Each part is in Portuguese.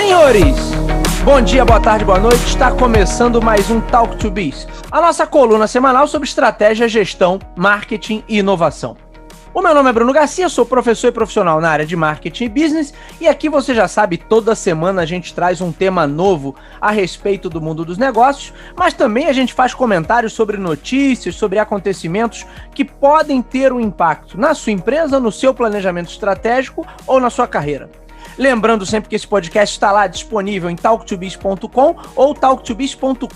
Senhores, bom dia, boa tarde, boa noite. Está começando mais um Talk to Biz, a nossa coluna semanal sobre estratégia, gestão, marketing e inovação. O meu nome é Bruno Garcia, sou professor e profissional na área de marketing e business, e aqui você já sabe, toda semana a gente traz um tema novo a respeito do mundo dos negócios, mas também a gente faz comentários sobre notícias, sobre acontecimentos que podem ter um impacto na sua empresa, no seu planejamento estratégico ou na sua carreira. Lembrando sempre que esse podcast está lá disponível em talktobiz.com ou talktobiz.com.br,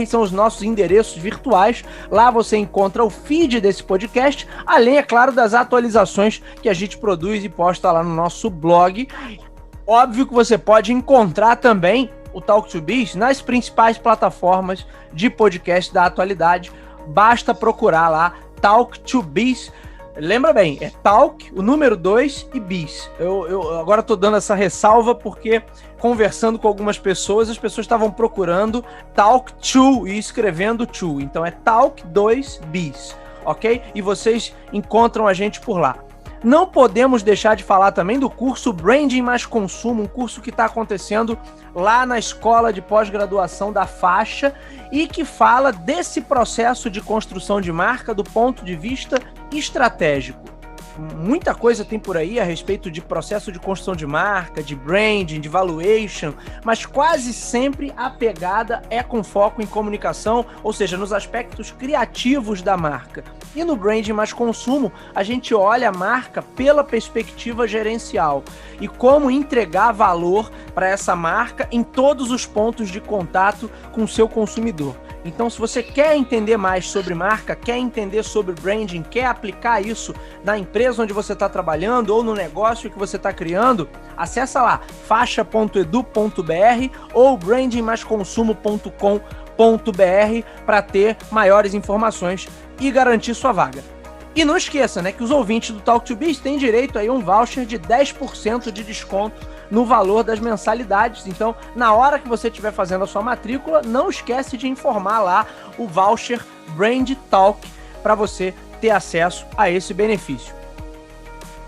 são os nossos endereços virtuais. Lá você encontra o feed desse podcast, além, é claro, das atualizações que a gente produz e posta lá no nosso blog. Óbvio que você pode encontrar também o Talk to Biz nas principais plataformas de podcast da atualidade. Basta procurar lá Talk to Biz. Lembra bem, é Talk, o número 2 e Biz. Eu agora estou dando essa ressalva porque, conversando com algumas pessoas, as pessoas estavam procurando Talk to e escrevendo to. Então é Talk 2 Biz, ok? E vocês encontram a gente por lá. Não podemos deixar de falar também do curso Branding mais Consumo, um curso que está acontecendo lá na Escola de Pós-Graduação da Faixa e que fala desse processo de construção de marca do ponto de vista estratégico. Muita coisa tem por aí a respeito de processo de construção de marca, de branding, de valuation, mas quase sempre a pegada é com foco em comunicação, ou seja, nos aspectos criativos da marca. E no Branding mais Consumo, a gente olha a marca pela perspectiva gerencial e como entregar valor para essa marca em todos os pontos de contato com o seu consumidor. Então, se você quer entender mais sobre marca, quer entender sobre branding, quer aplicar isso na empresa onde você está trabalhando ou no negócio que você está criando, acessa lá faixa.edu.br ou brandingmaisconsumo.com.br para ter maiores informações e garantir sua vaga. E não esqueça, né, que os ouvintes do Talk to Biz têm direito aí a um voucher de 10% de desconto no valor das mensalidades. Então, na hora que você estiver fazendo a sua matrícula, não esquece de informar lá o voucher Brand Talk para você ter acesso a esse benefício.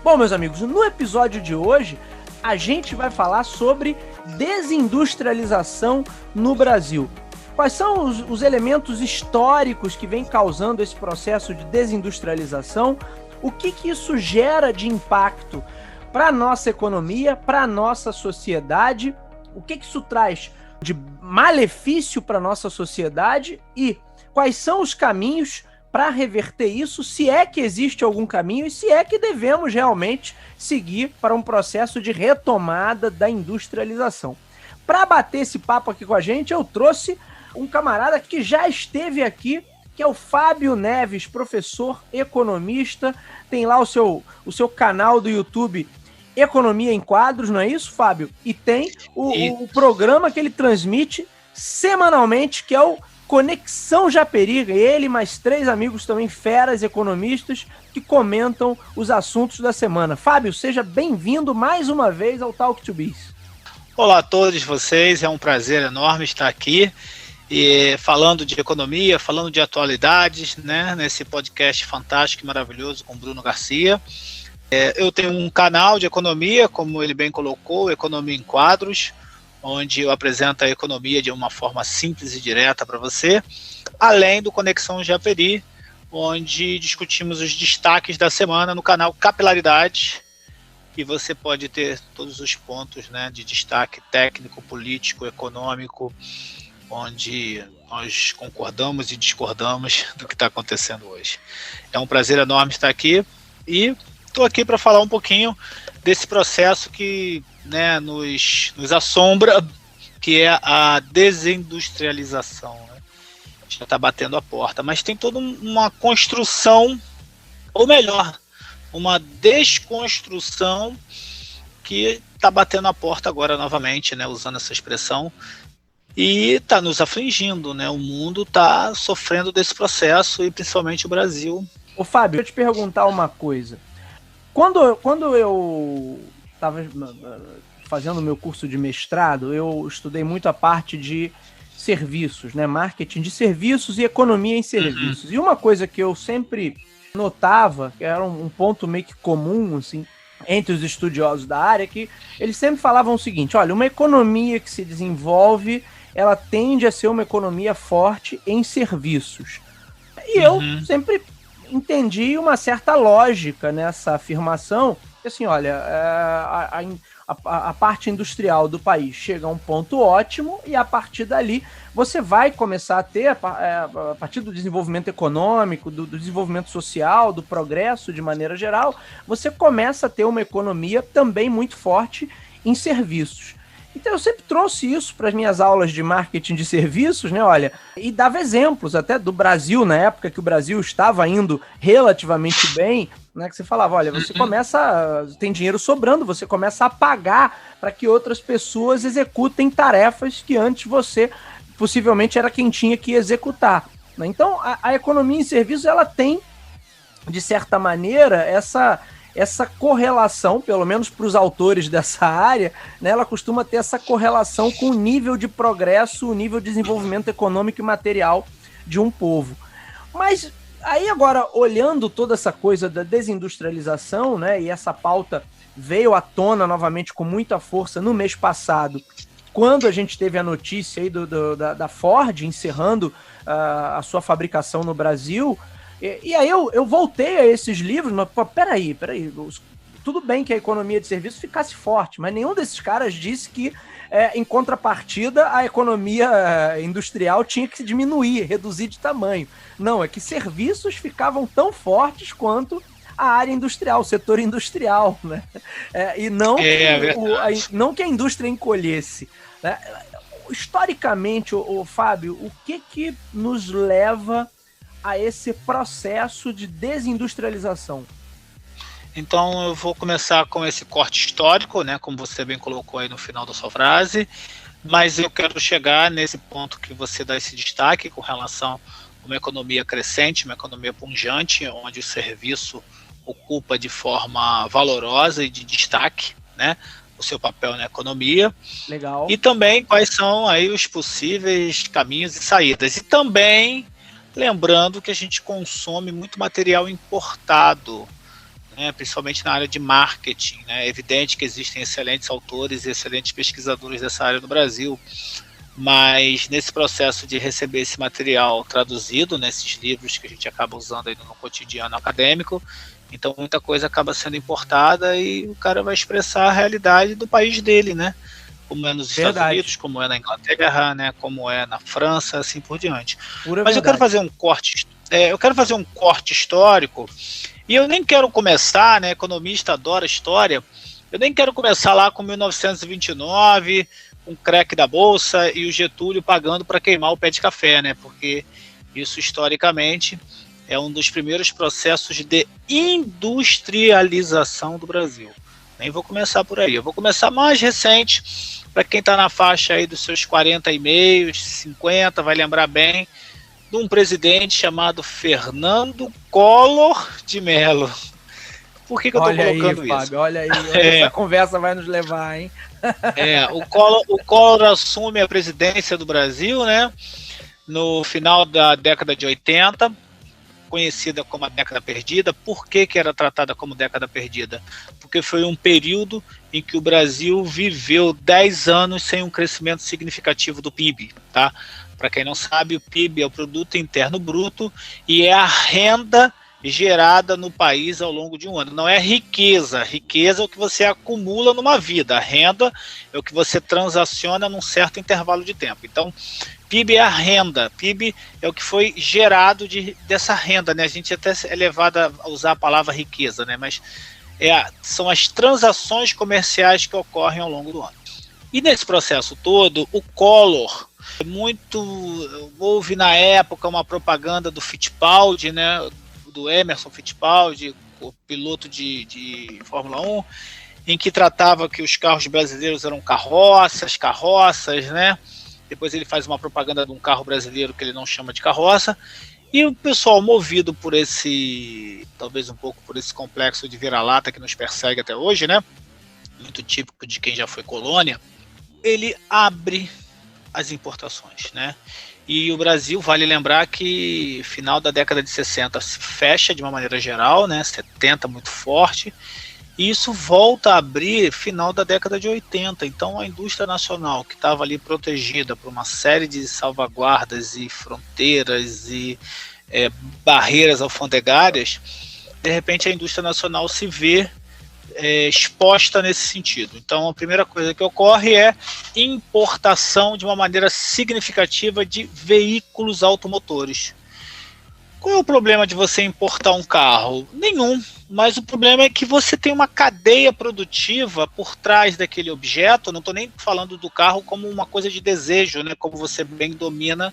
Bom, meus amigos, no episódio de hoje, a gente vai falar sobre desindustrialização no Brasil. Quais são os elementos históricos que vêm causando esse processo de desindustrialização? O que isso gera de impacto para a nossa economia, para a nossa sociedade? O que isso traz de malefício para a nossa sociedade? E quais são os caminhos para reverter isso, se é que existe algum caminho e se é que devemos realmente seguir para um processo de retomada da industrialização? Para bater esse papo aqui com a gente, eu trouxe um camarada que já esteve aqui, que é o Fábio Neves, professor economista, tem lá o seu canal do YouTube Economia em Quadros, não é isso, Fábio? E tem o programa que ele transmite semanalmente, que é o Conexão Japeriga, ele mais 3 amigos também, feras economistas, que comentam os assuntos da semana. Fábio, seja bem-vindo mais uma vez ao Talk to Biz. Olá a todos vocês, é um prazer enorme estar aqui e falando de economia, falando de atualidades, né, nesse podcast fantástico e maravilhoso com Bruno Garcia. Eu tenho um canal de economia, como ele bem colocou, Economia em Quadros, onde eu apresento a economia de uma forma simples e direta para você, além do Conexão Japeri, onde discutimos os destaques da semana no canal Capilaridade, e você pode ter todos os pontos, né, de destaque técnico, político, econômico, onde nós concordamos e discordamos do que está acontecendo hoje. É um prazer enorme estar aqui e estou aqui para falar um pouquinho desse processo que, né, nos assombra, que é a desindustrialização, né? Já está batendo a porta, mas tem toda uma construção, ou melhor, uma desconstrução que está batendo a porta agora novamente, né, usando essa expressão, e está nos afligindo, né? O mundo está sofrendo desse processo e principalmente o Brasil. Ô Fábio, deixa eu te perguntar uma coisa. Quando eu estava fazendo o meu curso de mestrado, eu estudei muito a parte de serviços, né? Marketing de serviços e economia em serviços. E uma coisa que eu sempre notava, que era um ponto meio que comum, assim, entre os estudiosos da área, que eles sempre falavam o seguinte: olha, uma economia que se desenvolve, ela tende a ser uma economia forte em serviços. E eu sempre entendi uma certa lógica nessa afirmação, que assim, olha, a parte industrial do país chega a um ponto ótimo e a partir dali você vai começar a ter, a partir do desenvolvimento econômico, do desenvolvimento social, do progresso de maneira geral, você começa a ter uma economia também muito forte em serviços. Então eu sempre trouxe isso para as minhas aulas de marketing de serviços, né? Olha, e dava exemplos até do Brasil, na época que o Brasil estava indo relativamente bem, né? Que você falava, olha, você começa, tem dinheiro sobrando, você começa a pagar para que outras pessoas executem tarefas que antes você possivelmente era quem tinha que executar, né? Então a economia em serviços, ela tem, de certa maneira, essa correlação, pelo menos para os autores dessa área, né, ela costuma ter essa correlação com o nível de progresso, o nível de desenvolvimento econômico e material de um povo. Mas aí agora, olhando toda essa coisa da desindustrialização, né, e essa pauta veio à tona novamente com muita força no mês passado, quando a gente teve a notícia aí da Ford encerrando a sua fabricação no Brasil. E aí eu voltei a esses livros, mas peraí, tudo bem que a economia de serviços ficasse forte, mas nenhum desses caras disse que, em contrapartida, a economia industrial tinha que diminuir, reduzir de tamanho. Não, é que serviços ficavam tão fortes quanto a área industrial, o setor industrial, né? E não, não que a indústria encolhesse, né? Historicamente, Fábio, o que nos leva a esse processo de desindustrialização? Então eu vou começar com esse corte histórico, né, como você bem colocou aí no final da sua frase, mas eu quero chegar nesse ponto que você dá esse destaque com relação a uma economia crescente, uma economia pujante, onde o serviço ocupa de forma valorosa e de destaque, né, o seu papel na economia. Legal. E também quais são aí os possíveis caminhos e saídas. E também lembrando que a gente consome muito material importado, né, principalmente na área de marketing, né? É evidente que existem excelentes autores e excelentes pesquisadores dessa área no Brasil, mas nesse processo de receber esse material traduzido nesses livros que a gente acaba usando aí no cotidiano acadêmico, então muita coisa acaba sendo importada e o cara vai expressar a realidade do país dele, né? Como é nos Estados Unidos, como é na Inglaterra, né, como é na França, assim por diante. Mas eu quero fazer um corte, histórico, e eu nem quero começar, né, economista adora história, eu nem quero começar lá com 1929, com o crack da Bolsa e o Getúlio pagando para queimar o pé de café, né, porque isso historicamente é um dos primeiros processos de industrialização do Brasil. Nem vou começar por aí, eu vou começar mais recente, para quem está na faixa aí dos seus 40 e meio, 50, vai lembrar bem, de um presidente chamado Fernando Collor de Mello. Por que eu estou colocando isso? Fábio, olha aí, essa conversa vai nos levar, hein? O Collor assume a presidência do Brasil, né, no final da década de 80, conhecida como a década perdida. Por que era tratada como década perdida? Porque foi um período em que o Brasil viveu 10 anos sem um crescimento significativo do PIB, tá? Para quem não sabe, o PIB é o Produto Interno Bruto e é a renda gerada no país ao longo de um ano. Não é riqueza. Riqueza é o que você acumula numa vida. A renda é o que você transaciona num certo intervalo de tempo. Então, PIB é a renda. PIB é o que foi gerado dessa renda, né? A gente até é levado a usar a palavra riqueza, né? Mas são as transações comerciais que ocorrem ao longo do ano. E nesse processo todo, o Collor, houve na época uma propaganda do Fittipaldi, né? Do Emerson Fittipaldi, o piloto de Fórmula 1, em que tratava que os carros brasileiros eram carroças, né? Depois ele faz uma propaganda de um carro brasileiro que ele não chama de carroça, e o pessoal, movido por talvez um pouco por esse complexo de vira-lata que nos persegue até hoje, né? Muito típico de quem já foi colônia, ele abre as importações, né? E o Brasil, vale lembrar que final da década de 60 se fecha de uma maneira geral, né? 70 muito forte, E isso volta a abrir final da década de 80. Então a indústria nacional, que estava ali protegida por uma série de salvaguardas e fronteiras e barreiras alfandegárias, de repente a indústria nacional se vê exposta nesse sentido. Então a primeira coisa que ocorre é importação de uma maneira significativa de veículos automotores. Qual é o problema de você importar um carro? Nenhum, mas o problema é que você tem uma cadeia produtiva por trás daquele objeto. Não estou nem falando do carro como uma coisa de desejo, né, como você bem domina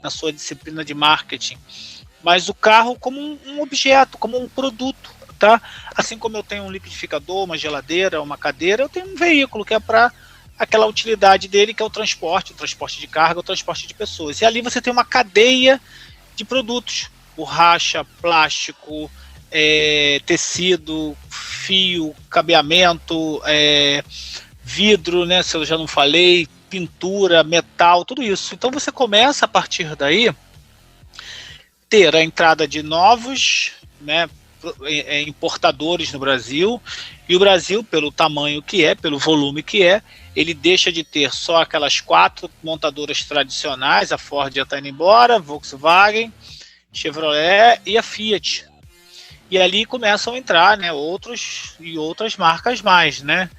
na sua disciplina de marketing, mas o carro como um objeto, como um produto, tá? Assim como eu tenho um liquidificador, uma geladeira, uma cadeira, eu tenho um veículo que é para aquela utilidade dele, que é o transporte de carga, o transporte de pessoas. E ali você tem uma cadeia de produtos: borracha, plástico, tecido, fio, cabeamento, vidro, né, se eu já não falei, pintura, metal, tudo isso. Então você começa a partir daí ter a entrada de novos, né, importadores no Brasil, e o Brasil, pelo tamanho que é, pelo volume que é, ele deixa de ter só aquelas 4 montadoras tradicionais, a Ford já está indo embora, Volkswagen, Chevrolet e a Fiat. E ali começam a entrar, né, outras marcas mais, né?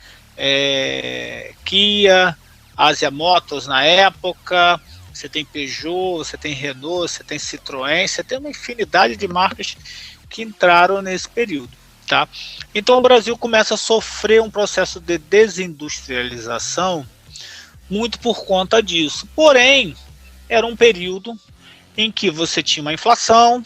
Kia, Asia Motors na época, você tem Peugeot, você tem Renault, você tem Citroën, você tem uma infinidade de marcas que entraram nesse período, tá? Então o Brasil começa a sofrer um processo de desindustrialização muito por conta disso. Porém, era um período em que você tinha uma inflação,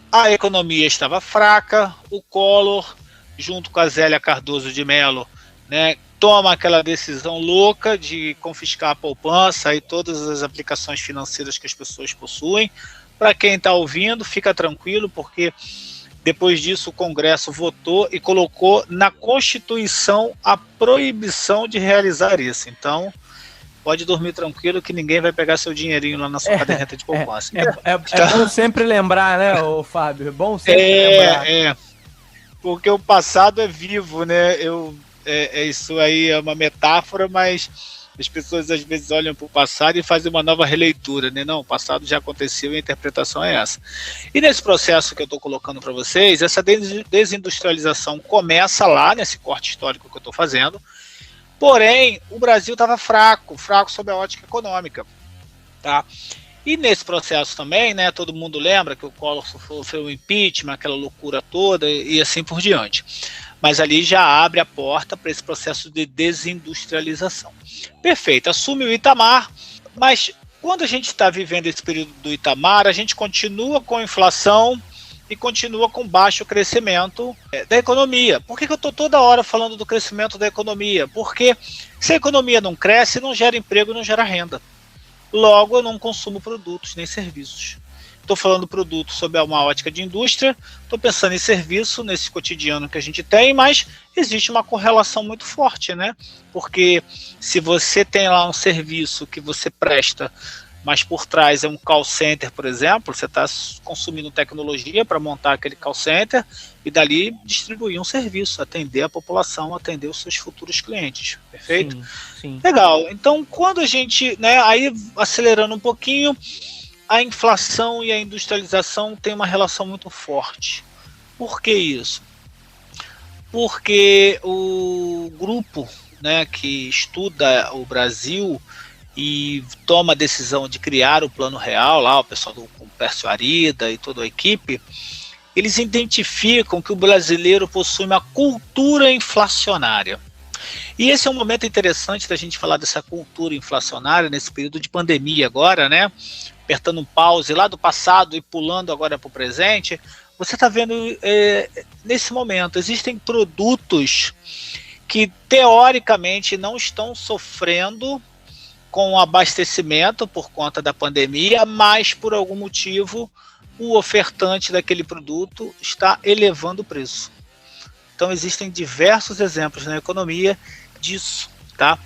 a economia estava fraca, o Collor, junto com a Zélia Cardoso de Mello, né, toma aquela decisão louca de confiscar a poupança e todas as aplicações financeiras que as pessoas possuem. Para quem está ouvindo, fica tranquilo, porque depois disso o Congresso votou e colocou na Constituição a proibição de realizar isso. Então, pode dormir tranquilo que ninguém vai pegar seu dinheirinho lá na sua caderneta de poupança. É bom sempre lembrar, né, Fábio? É bom sempre lembrar. Porque o passado é vivo, né? Isso aí é uma metáfora, mas as pessoas às vezes olham para o passado e fazem uma nova releitura, né? Não, o passado já aconteceu e a interpretação é essa. E nesse processo que eu estou colocando para vocês, essa desindustrialização começa lá, nesse corte histórico que eu estou fazendo. Porém, o Brasil estava fraco sob a ótica econômica, tá? E nesse processo também, né, todo mundo lembra que o Collor sofreu o impeachment, aquela loucura toda e assim por diante. Mas ali já abre a porta para esse processo de desindustrialização. Perfeito, assume o Itamar, mas quando a gente está vivendo esse período do Itamar, a gente continua com inflação e continua com baixo crescimento da economia. Por que eu estou toda hora falando do crescimento da economia? Porque se a economia não cresce, não gera emprego, não gera renda. Logo, eu não consumo produtos nem serviços. Estou falando produto sob uma ótica de indústria, estou pensando em serviço nesse cotidiano que a gente tem, mas existe uma correlação muito forte, né? Porque se você tem lá um serviço que você presta, mas por trás é um call center, por exemplo, você está consumindo tecnologia para montar aquele call center e dali distribuir um serviço, atender a população, atender os seus futuros clientes, perfeito? Sim, sim. Legal, então quando a gente, né, aí acelerando um pouquinho, a inflação e a industrialização têm uma relação muito forte. Por que isso? Porque o grupo, né, que estuda o Brasil e toma a decisão de criar o Plano Real, lá o pessoal do Pércio Arida e toda a equipe, eles identificam que o brasileiro possui uma cultura inflacionária. E esse é um momento interessante da gente falar dessa cultura inflacionária nesse período de pandemia agora, né? Apertando um pause lá do passado e pulando agora para o presente. Você está vendo nesse momento, existem produtos que teoricamente não estão sofrendo com abastecimento por conta da pandemia, mas por algum motivo o ofertante daquele produto está elevando o preço. Então existem diversos exemplos na economia disso, tá?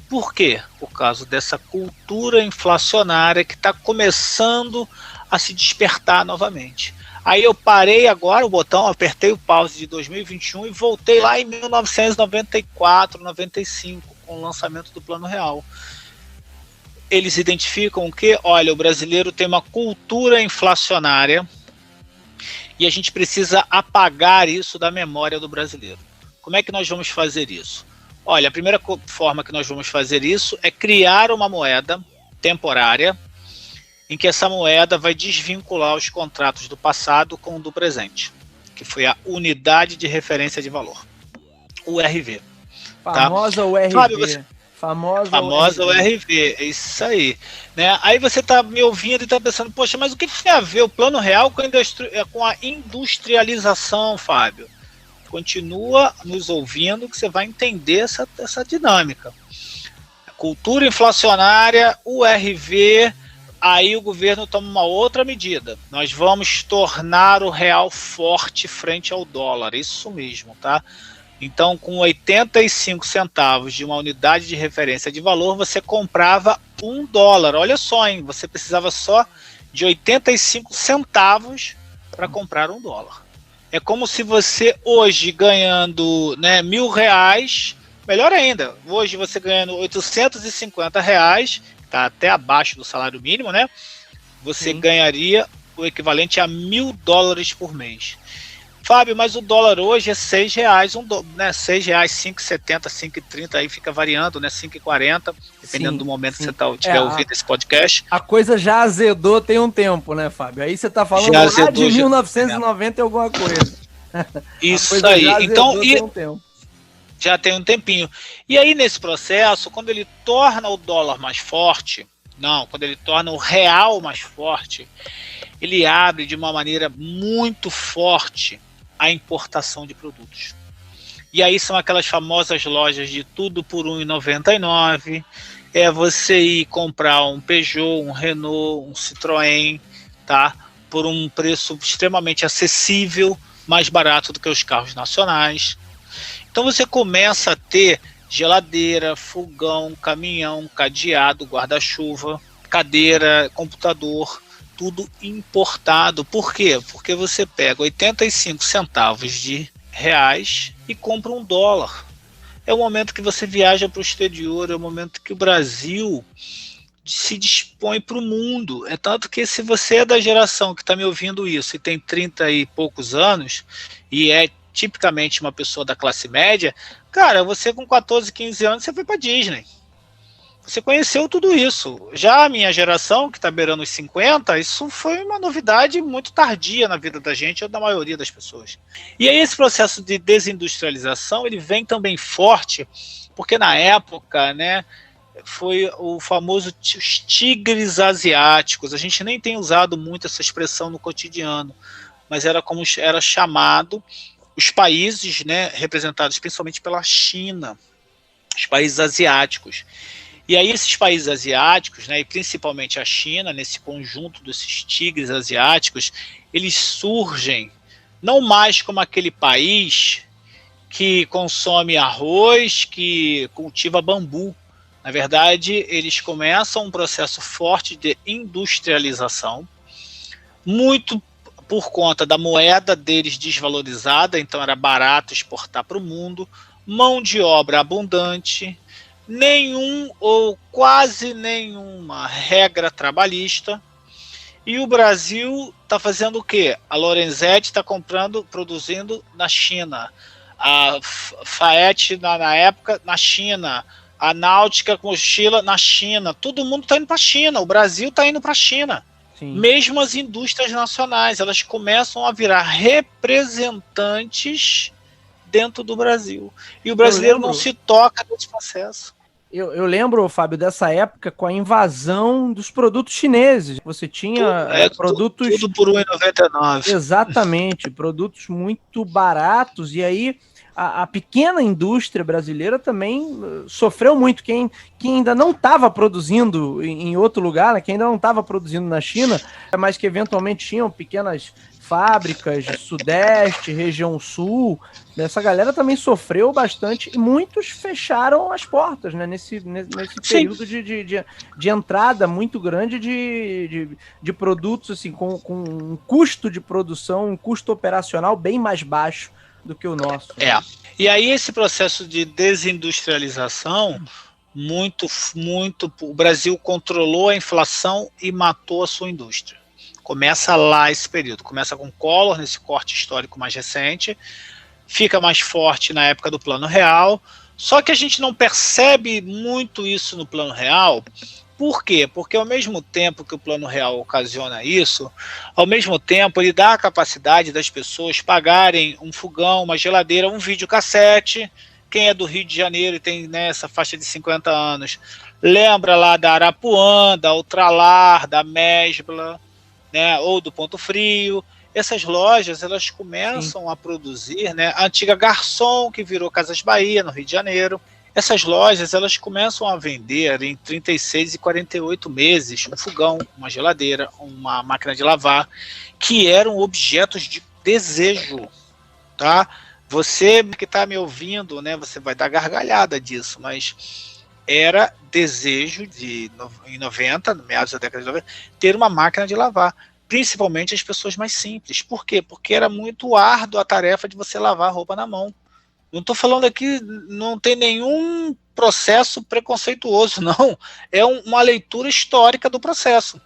Por quê? Por causa dessa cultura inflacionária que está começando a se despertar novamente. Aí eu parei agora o botão, apertei o pause de 2021 e voltei lá em 1994, 95, com o lançamento do Plano Real. Eles identificam que, olha, o brasileiro tem uma cultura inflacionária e a gente precisa apagar isso da memória do brasileiro. Como é que nós vamos fazer isso? Olha, a primeira forma que nós vamos fazer isso é criar uma moeda temporária em que essa moeda vai desvincular os contratos do passado com o do presente, que foi a unidade de referência de valor, URV. Famosa tá? URV. Fábio, Famosa URV, é isso aí. Né? Aí você está me ouvindo e está pensando, poxa, mas o que tem a ver o Plano Real com a industrialização, Fábio? Continua nos ouvindo que você vai entender essa dinâmica. Cultura inflacionária, URV, aí o governo toma uma outra medida. Nós vamos tornar o real forte frente ao dólar, isso mesmo, tá? Então, com 85 centavos de uma unidade de referência de valor, você comprava $1. Olha só, hein? Você precisava só de 85 centavos para comprar $1. É como se você hoje ganhando, né, R$1.000, melhor ainda, hoje você ganhando R$850, está até abaixo do salário mínimo, né? Você ganharia o equivalente a $1.000 por mês. Fábio, mas o dólar hoje é R$6, né? R$6, 5,70, 5,30, aí fica variando, né? 5,40, dependendo do momento que você estiver ouvindo esse podcast. A coisa já azedou tem um tempo, né, Fábio? Aí você está falando já lá de 1990 e alguma coisa. Isso aí. Então, já tem um tempinho. E aí, nesse processo, quando ele torna o dólar mais forte, quando ele torna o real mais forte, ele abre de uma maneira muito forte a importação de produtos. E aí são aquelas famosas lojas de tudo por R$1,99, é você ir comprar um Peugeot, um Renault, um Citroën, tá? Por um preço extremamente acessível, mais barato do que os carros nacionais. Então você começa a ter geladeira, fogão, caminhão, cadeado, guarda-chuva, cadeira, computador, tudo importado. Por quê? Porque você pega 85 centavos de reais e compra $1. É o momento que você viaja para o exterior, é o momento que o Brasil se dispõe para o mundo. É tanto que se você é da geração que está me ouvindo isso e tem 30 e poucos anos e é tipicamente uma pessoa da classe média, cara, você com 14, 15 anos você foi para Disney. Você conheceu tudo isso. Já a minha geração, que está beirando os 50, isso foi uma novidade muito tardia na vida da gente ou da maioria das pessoas. E aí esse processo de desindustrialização, ele vem também forte, porque na época, né, foi o famoso os tigres asiáticos. A gente nem tem usado muito essa expressão no cotidiano, mas era como era chamado os países, né, representados principalmente pela China, os países asiáticos. E aí esses países asiáticos, né, e principalmente a China, nesse conjunto desses tigres asiáticos, eles surgem não mais como aquele país que consome arroz, que cultiva bambu. Na verdade, eles começam um processo forte de industrialização, muito por conta da moeda deles desvalorizada, então era barato exportar para o mundo, mão de obra abundante, nenhum ou quase nenhuma regra trabalhista, e o Brasil está fazendo o quê? A Lorenzetti está produzindo na China, a Faet na época na China, a Náutica com mochila na China, todo mundo está indo para a China, o Brasil está indo para a China. Sim. Mesmo as indústrias nacionais, elas começam a virar representantes dentro do Brasil. E o brasileiro não se toca nesse processo. Eu lembro, Fábio, dessa época com a invasão dos produtos chineses. Você tinha produtos... Tudo por R$1,99. Exatamente, produtos muito baratos. E aí a pequena indústria brasileira também sofreu muito. Quem ainda não estava produzindo em outro lugar, né, quem ainda não estava produzindo na China, mas que eventualmente tinham pequenas fábricas, Sudeste, região Sul, essa galera também sofreu bastante e muitos fecharam as portas, né, nesse período de entrada muito grande de produtos assim, com um custo de produção, um custo operacional bem mais baixo do que o nosso. Né? E aí esse processo de desindustrialização, o Brasil controlou a inflação e matou a sua indústria. Começa lá esse período, começa com Collor, nesse corte histórico mais recente, fica mais forte na época do Plano Real, só que a gente não percebe muito isso no Plano Real. Por quê? Porque ao mesmo tempo que o Plano Real ocasiona isso, ao mesmo tempo ele dá a capacidade das pessoas pagarem um fogão, uma geladeira, um videocassete. Quem é do Rio de Janeiro e tem, né, essa faixa de 50 anos, lembra lá da Arapuã, da Ultralar, da Mesbla, né, ou do Ponto Frio. Essas lojas, elas começam a produzir, né, a antiga Garçom, que virou Casas Bahia, no Rio de Janeiro. Essas lojas, elas começam a vender em 36 e 48 meses um fogão, uma geladeira, uma máquina de lavar, que eram objetos de desejo, tá? Você que está me ouvindo, né, você vai dar gargalhada disso, mas era desejo em 90, no meados da década de 90, ter uma máquina de lavar, principalmente as pessoas mais simples. Por quê? Porque era muito árdua a tarefa de você lavar roupa na mão. Não estou falando aqui, não tem nenhum processo preconceituoso, não. É uma leitura histórica do processo.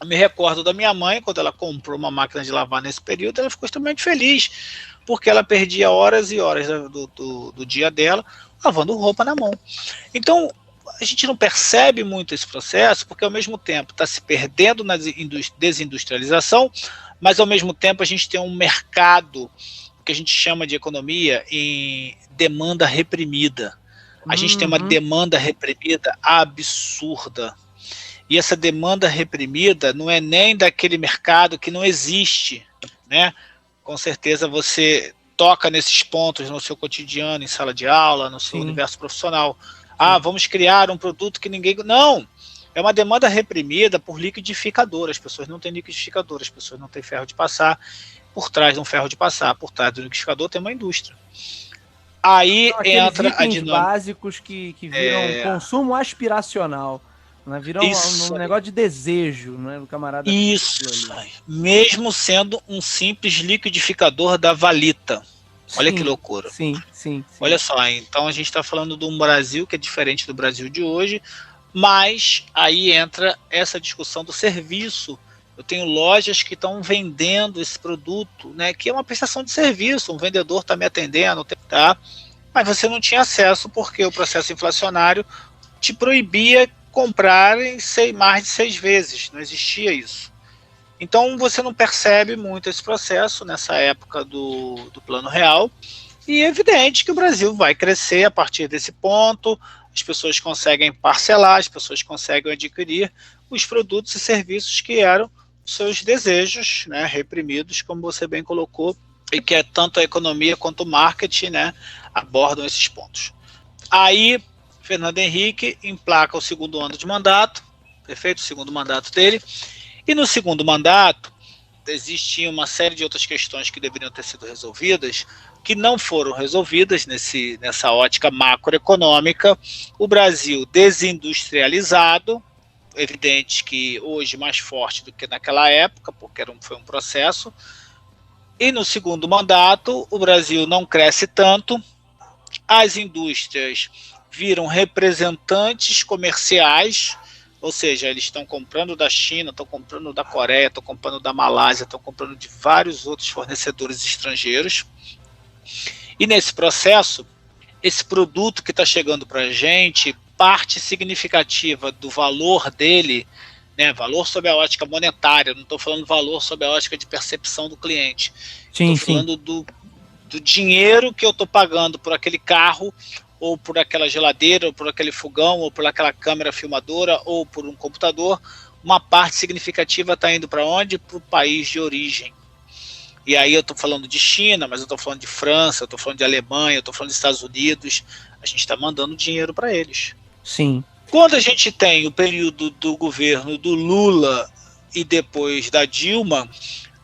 Eu me recordo da minha mãe, quando ela comprou uma máquina de lavar nesse período, ela ficou extremamente feliz, porque ela perdia horas e horas do dia dela lavando roupa na mão. Então, a gente não percebe muito esse processo, porque ao mesmo tempo está se perdendo na desindustrialização, mas ao mesmo tempo a gente tem um mercado que a gente chama de economia em demanda reprimida. A gente tem uma demanda reprimida absurda. E essa demanda reprimida não é nem daquele mercado que não existe, né? Com certeza você toca nesses pontos no seu cotidiano, em sala de aula, no seu universo profissional. Vamos criar um produto que ninguém... Não! É uma demanda reprimida por liquidificador. As pessoas não têm liquidificador, as pessoas não têm ferro de passar. Por trás de um ferro de passar, por trás do liquidificador, tem uma indústria. Aí entra a dinâmica. Básicos que viram consumo aspiracional, né? Viram um negócio de desejo, né, do camarada. Isso, mesmo sendo um simples liquidificador da Valita. Olha que loucura. Sim. Olha só, então a gente está falando de um Brasil que é diferente do Brasil de hoje, mas aí entra essa discussão do serviço. Eu tenho lojas que estão vendendo esse produto, né, que é uma prestação de serviço, um vendedor está me atendendo, tá? Mas você não tinha acesso porque o processo inflacionário te proibia comprar em mais de 6 vezes, não existia isso. Então você não percebe muito esse processo nessa época do Plano Real, e é evidente que o Brasil vai crescer a partir desse ponto, as pessoas conseguem parcelar, as pessoas conseguem adquirir os produtos e serviços que eram seus desejos, né, reprimidos, como você bem colocou, e que é tanto a economia quanto o marketing, né, abordam esses pontos. Aí, Fernando Henrique emplaca o segundo ano de mandato, perfeito, o segundo mandato dele, e no segundo mandato existia uma série de outras questões que deveriam ter sido resolvidas, que não foram resolvidas nessa ótica macroeconômica. O Brasil desindustrializado, evidente que hoje mais forte do que naquela época, porque foi um processo. E no segundo mandato, o Brasil não cresce tanto, as indústrias viram representantes comerciais, ou seja, eles estão comprando da China, estão comprando da Coreia, estão comprando da Malásia, estão comprando de vários outros fornecedores estrangeiros. E nesse processo, esse produto que está chegando para a gente, parte significativa do valor dele, né, valor sob a ótica monetária, não estou falando valor sob a ótica de percepção do cliente. Estou falando do dinheiro que eu estou pagando por aquele carro, ou por aquela geladeira, ou por aquele fogão, ou por aquela câmera filmadora, ou por um computador. Uma parte significativa está indo para onde? Para o país de origem. E aí eu estou falando de China, mas eu estou falando de França, eu estou falando de Alemanha, eu estou falando dos Estados Unidos. A gente está mandando dinheiro para eles. Sim. Quando a gente tem o período do governo do Lula e depois da Dilma,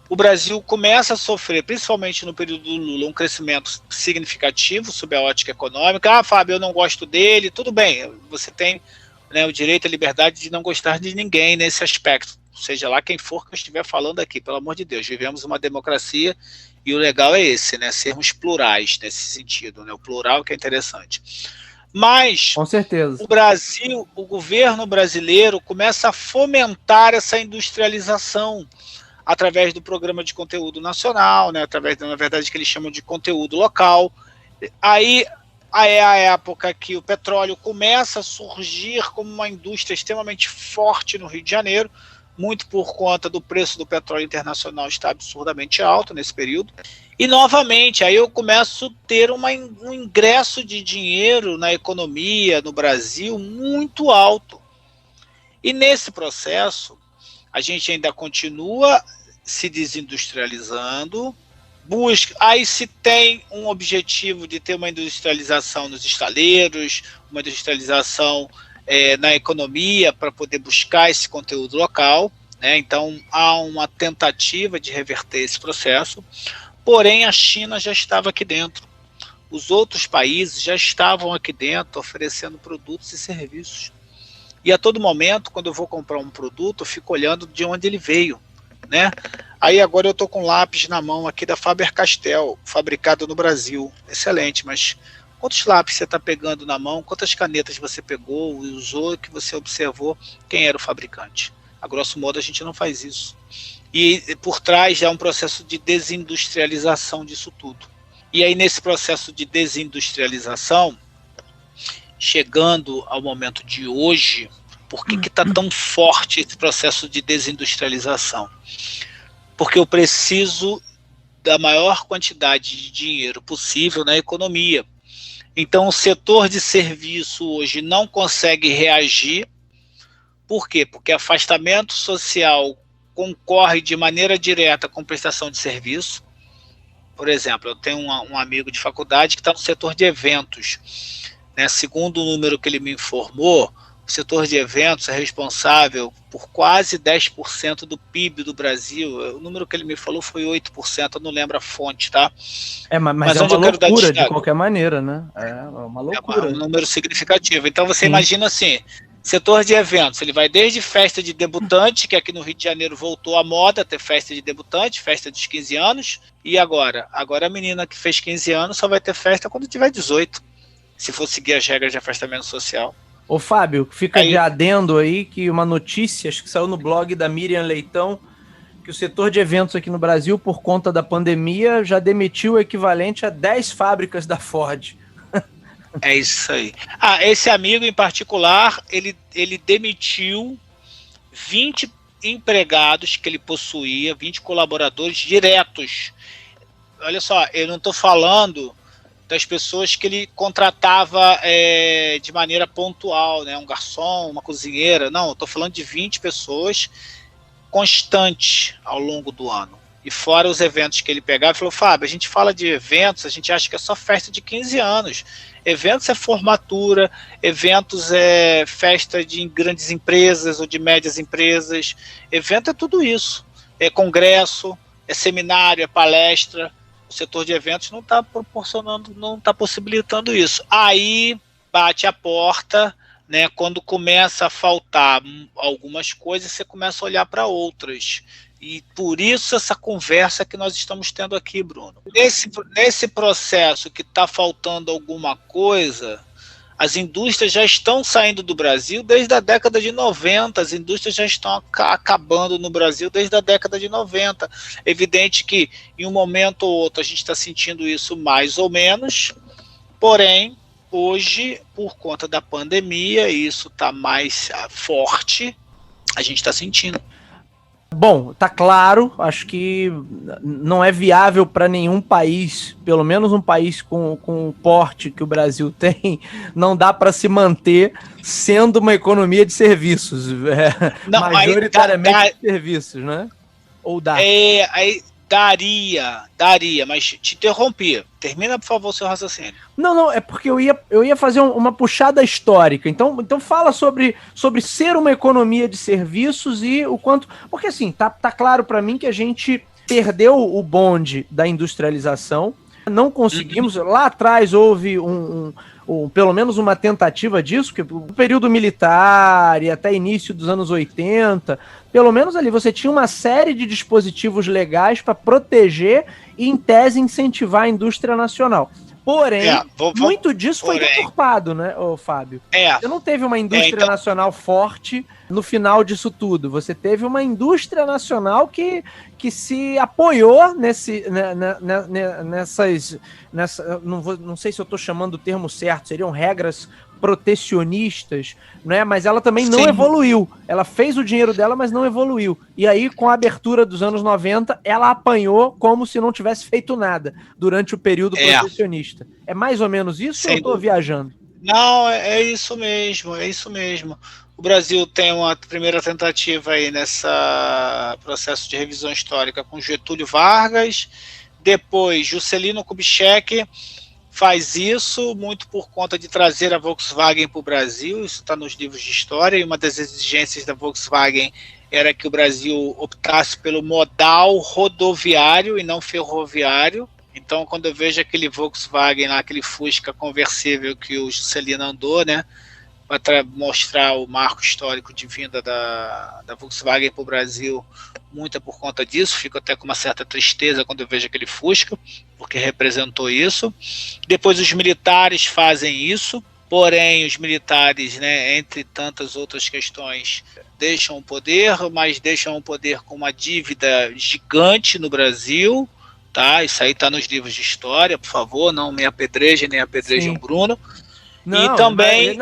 o Brasil começa a sofrer, principalmente no período do Lula, um crescimento significativo sob a ótica econômica. Ah, Fábio, eu não gosto dele. Tudo bem, você tem, né, o direito e a liberdade de não gostar de ninguém nesse aspecto, seja lá quem for que eu estiver falando aqui, pelo amor de Deus. Vivemos uma democracia e o legal é esse, né, sermos plurais nesse sentido, né, o plural que é interessante. Mas com certeza, o Brasil, o governo brasileiro começa a fomentar essa industrialização através do programa de conteúdo nacional, né, através, na verdade, que eles chamam de conteúdo local. Aí é a época que o petróleo começa a surgir como uma indústria extremamente forte no Rio de Janeiro, muito por conta do preço do petróleo internacional estar absurdamente alto nesse período. E, novamente, aí eu começo a ter um ingresso de dinheiro na economia, no Brasil, muito alto. E nesse processo, a gente ainda continua se desindustrializando, aí se tem um objetivo de ter uma industrialização nos estaleiros, uma industrialização na economia para poder buscar esse conteúdo local, né? Então há uma tentativa de reverter esse processo, porém a China já estava aqui dentro, os outros países já estavam aqui dentro oferecendo produtos e serviços, e a todo momento, quando eu vou comprar um produto, eu fico olhando de onde ele veio, né? Aí agora eu estou com um lápis na mão aqui da Faber-Castell, fabricado no Brasil, excelente, mas quantos lápis você está pegando na mão, quantas canetas você pegou e usou, que você observou quem era o fabricante? A grosso modo a gente não faz isso. E por trás já é um processo de desindustrialização disso tudo. E aí nesse processo de desindustrialização, chegando ao momento de hoje, por que está tão forte esse processo de desindustrialização? Porque eu preciso da maior quantidade de dinheiro possível na economia. Então o setor de serviço hoje não consegue reagir. Por quê? Porque afastamento social concorre de maneira direta com prestação de serviço. Por exemplo, eu tenho um amigo de faculdade que está no setor de eventos, né? Segundo o número que ele me informou, o setor de eventos é responsável por quase 10% do PIB do Brasil. O número que ele me falou foi 8%, eu não lembro a fonte, tá? Mas é uma loucura de qualquer maneira, né? É uma loucura. É um número significativo. Então você imagina assim, setor de eventos, ele vai desde festa de debutante, que aqui no Rio de Janeiro voltou à moda ter festa de debutante, festa dos 15 anos, e agora? Agora a menina que fez 15 anos só vai ter festa quando tiver 18, se for seguir as regras de afastamento social. Ô Fábio, fica de adendo aí que uma notícia, acho que saiu no blog da Miriam Leitão, que o setor de eventos aqui no Brasil, por conta da pandemia, já demitiu o equivalente a 10 fábricas da Ford. É isso aí. Esse amigo em particular, ele demitiu 20 empregados que ele possuía, 20 colaboradores diretos. Olha só, eu não estou falando das pessoas que ele contratava de maneira pontual, né? Um garçom, uma cozinheira. Não, eu estou falando de 20 pessoas constantes ao longo do ano. E fora os eventos que ele pegava, ele falou, Fábio, a gente fala de eventos, a gente acha que é só festa de 15 anos. Eventos é formatura, eventos é festa de grandes empresas ou de médias empresas. Evento é tudo isso. É congresso, é seminário, é palestra. O setor de eventos não está proporcionando, não está possibilitando isso. Aí bate a porta, né? Quando começa a faltar algumas coisas, você começa a olhar para outras. E por isso essa conversa que nós estamos tendo aqui, Bruno. Nesse processo que está faltando alguma coisa, as indústrias já estão saindo do Brasil desde a década de 90, as indústrias já estão acabando no Brasil desde a década de 90. Evidente que em um momento ou outro a gente está sentindo isso mais ou menos, porém, hoje, por conta da pandemia, isso está mais forte, a gente está sentindo. Bom, tá claro, acho que não é viável para nenhum país, pelo menos um país com o porte que o Brasil tem, não dá para se manter sendo uma economia de serviços, majoritariamente de serviços, né? Ou dá? Daria, mas te interrompi. Termina, por favor, o seu raciocínio. Não, é porque eu ia fazer uma puxada histórica. Então fala sobre ser uma economia de serviços e o quanto... Porque assim, tá claro para mim que a gente perdeu o bonde da industrialização, não conseguimos... Lá atrás houve pelo menos uma tentativa disso, que o período militar e até início dos anos 80, pelo menos ali você tinha uma série de dispositivos legais para proteger e, em tese, incentivar a indústria nacional. Porém, muito disso foi deturpado, né, Fábio? Você não teve uma indústria nacional forte no final disso tudo. Você teve uma indústria nacional que se apoiou nessas não sei se eu estou chamando o termo certo, seriam regras protecionistas, né? Mas ela também não evoluiu. Ela fez o dinheiro dela, mas não evoluiu. E aí, com a abertura dos anos 90, ela apanhou como se não tivesse feito nada durante o período protecionista. É mais ou menos isso ou eu estou viajando? Não, é isso mesmo, O Brasil tem uma primeira tentativa aí nessa processo de revisão histórica com Getúlio Vargas, depois Juscelino Kubitschek faz isso muito por conta de trazer a Volkswagen para o Brasil, isso está nos livros de história, e uma das exigências da Volkswagen era que o Brasil optasse pelo modal rodoviário e não ferroviário. Então, quando eu vejo aquele Volkswagen lá, aquele Fusca conversível que o Juscelino andou, né, para mostrar o marco histórico de vinda da Volkswagen para o Brasil, muito é por conta disso. Fico até com uma certa tristeza quando eu vejo aquele Fusca, porque representou isso. Depois os militares fazem isso, porém os militares, né, entre tantas outras questões, deixam o poder, mas deixam o poder com uma dívida gigante no Brasil, tá? Isso aí está nos livros de história, por favor, não me apedrejem, nem apedrejem o Bruno. Não, e também...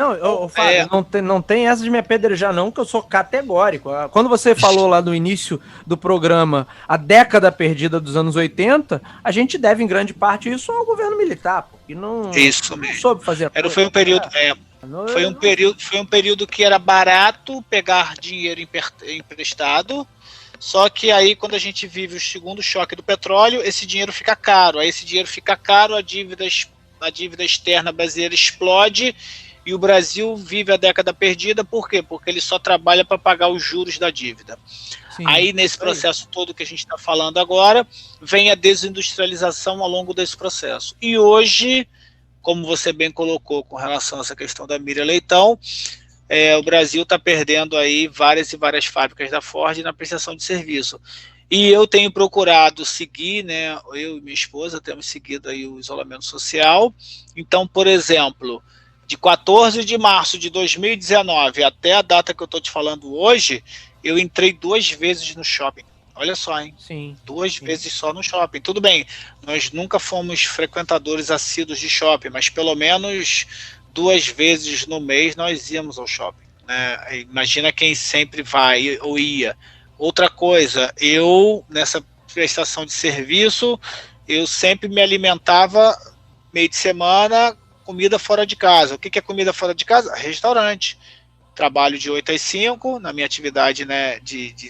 Fábio, não tem essa de me apedrejar não, que eu sou categórico. Quando você falou lá no início do programa a década perdida dos anos 80, a gente deve em grande parte isso ao governo militar, porque não soube fazer. Foi um período que era barato pegar dinheiro emprestado, só que aí quando a gente vive o segundo choque do petróleo, esse dinheiro fica caro. Aí esse dinheiro fica caro, a dívida externa brasileira explode e o Brasil vive a década perdida. Por quê? Porque ele só trabalha para pagar os juros da dívida. Sim, aí nesse processo todo que a gente está falando agora, vem a desindustrialização ao longo desse processo. E hoje, como você bem colocou com relação a essa questão da Miriam Leitão, o Brasil está perdendo aí várias e várias fábricas da Ford na prestação de serviço. E eu tenho procurado seguir, né, eu e minha esposa temos seguido aí o isolamento social. Então, por exemplo, de 14 de março de 2019 até a data que eu estou te falando hoje, eu entrei 2 vezes no shopping. Olha só, hein? Sim. 2 vezes só no shopping. Tudo bem, nós nunca fomos frequentadores assíduos de shopping, mas pelo menos 2 vezes no mês nós íamos ao shopping, né? Imagina quem sempre vai ou ia. Outra coisa, eu, nessa prestação de serviço, eu sempre me alimentava meio de semana, comida fora de casa. O que é comida fora de casa? Restaurante. Trabalho de 8 às 5, na minha atividade, né,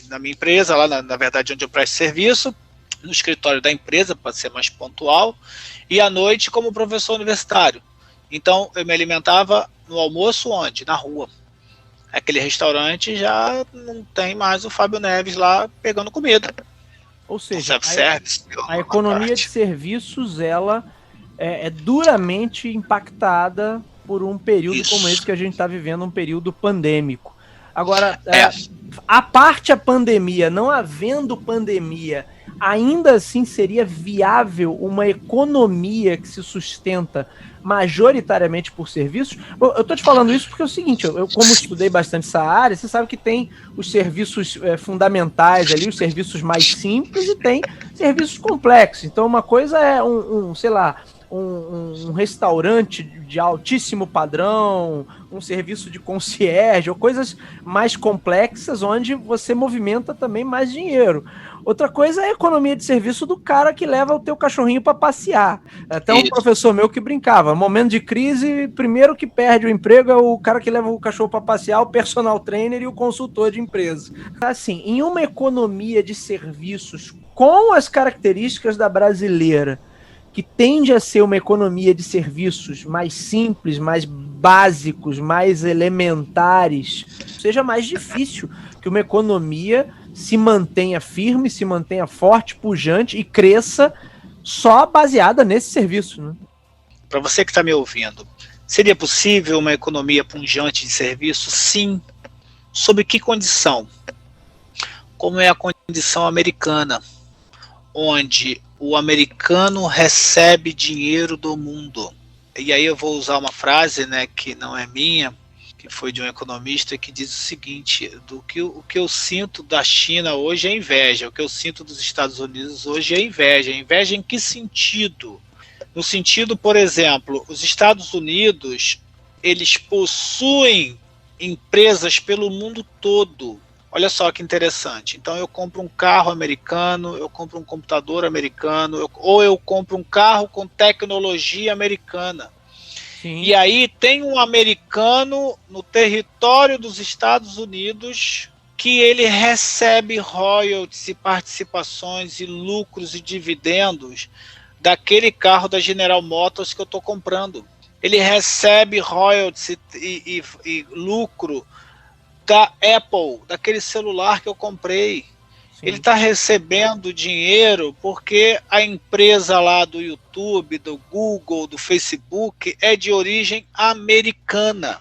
na minha empresa, lá na verdade onde eu presto serviço, no escritório da empresa, para ser mais pontual, e à noite como professor universitário. Então, eu me alimentava no almoço onde? Na rua. Aquele restaurante já não tem mais o Fábio Neves lá pegando comida. Ou seja, a economia de serviços, ela é duramente impactada por um período como esse que a gente está vivendo, um período pandêmico. Agora, a parte a pandemia, não havendo pandemia, ainda assim seria viável uma economia que se sustenta majoritariamente por serviços? Eu tô te falando isso porque é o seguinte, eu como estudei bastante essa área, você sabe que tem os serviços fundamentais ali, os serviços mais simples e tem serviços complexos. Então uma coisa é um restaurante de altíssimo padrão, um serviço de concierge, ou coisas mais complexas onde você movimenta também mais dinheiro. Outra coisa é a economia de serviço do cara que leva o teu cachorrinho para passear. Até um professor meu que brincava, momento de crise, primeiro que perde o emprego é o cara que leva o cachorro para passear, o personal trainer e o consultor de empresa. Assim, em uma economia de serviços com as características da brasileira, que tende a ser uma economia de serviços mais simples, mais básicos, mais elementares, seja mais difícil que uma economia se mantenha firme, se mantenha forte, pujante e cresça só baseada nesse serviço, né? Para você que está me ouvindo, seria possível uma economia pujante de serviço? Sim. Sob que condição? Como é a condição americana, onde o americano recebe dinheiro do mundo. E aí eu vou usar uma frase, né, que não é minha, que foi de um economista, que diz o seguinte: o que eu sinto da China hoje é inveja, o que eu sinto dos Estados Unidos hoje é inveja. Inveja em que sentido? No sentido, por exemplo, os Estados Unidos, eles possuem empresas pelo mundo todo. Olha só que interessante. Então eu compro um carro americano, eu compro um computador americano, ou eu compro um carro com tecnologia americana. Sim. E aí tem um americano no território dos Estados Unidos que ele recebe royalties e participações e lucros e dividendos daquele carro da General Motors que eu estou comprando. Ele recebe royalties e lucro da Apple, daquele celular que eu comprei. Sim. Ele está recebendo dinheiro porque a empresa lá do YouTube, do Google, do Facebook é de origem americana.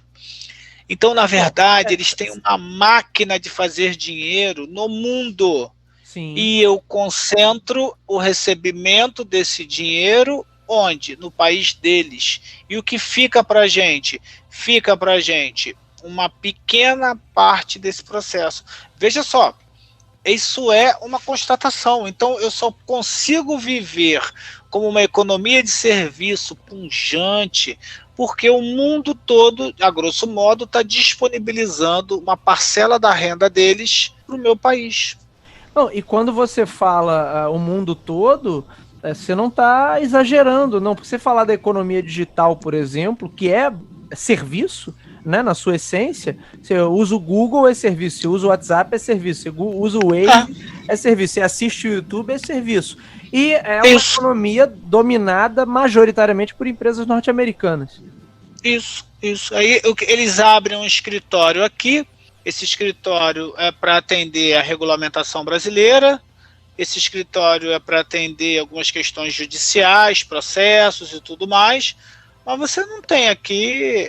Então, na verdade, eles têm uma máquina de fazer dinheiro no mundo. Sim. E eu concentro o recebimento desse dinheiro onde? No país deles. E o que fica para a gente? Fica para a gente uma pequena parte desse processo. Veja só, isso é uma constatação. Então, eu só consigo viver como uma economia de serviço pujante porque o mundo todo, a grosso modo, está disponibilizando uma parcela da renda deles para o meu país. Não, e quando você fala o mundo todo, você não está exagerando, não. Porque você falar da economia digital, por exemplo, que é serviço, né, na sua essência, você usa o Google, é serviço, você usa o WhatsApp, é serviço, você usa o Waze, é serviço, você assiste o YouTube, é serviço. E é uma economia dominada majoritariamente por empresas norte-americanas. Isso. Aí eles abrem um escritório aqui, esse escritório é para atender a regulamentação brasileira, esse escritório é para atender algumas questões judiciais, processos e tudo mais. Mas você não tem aqui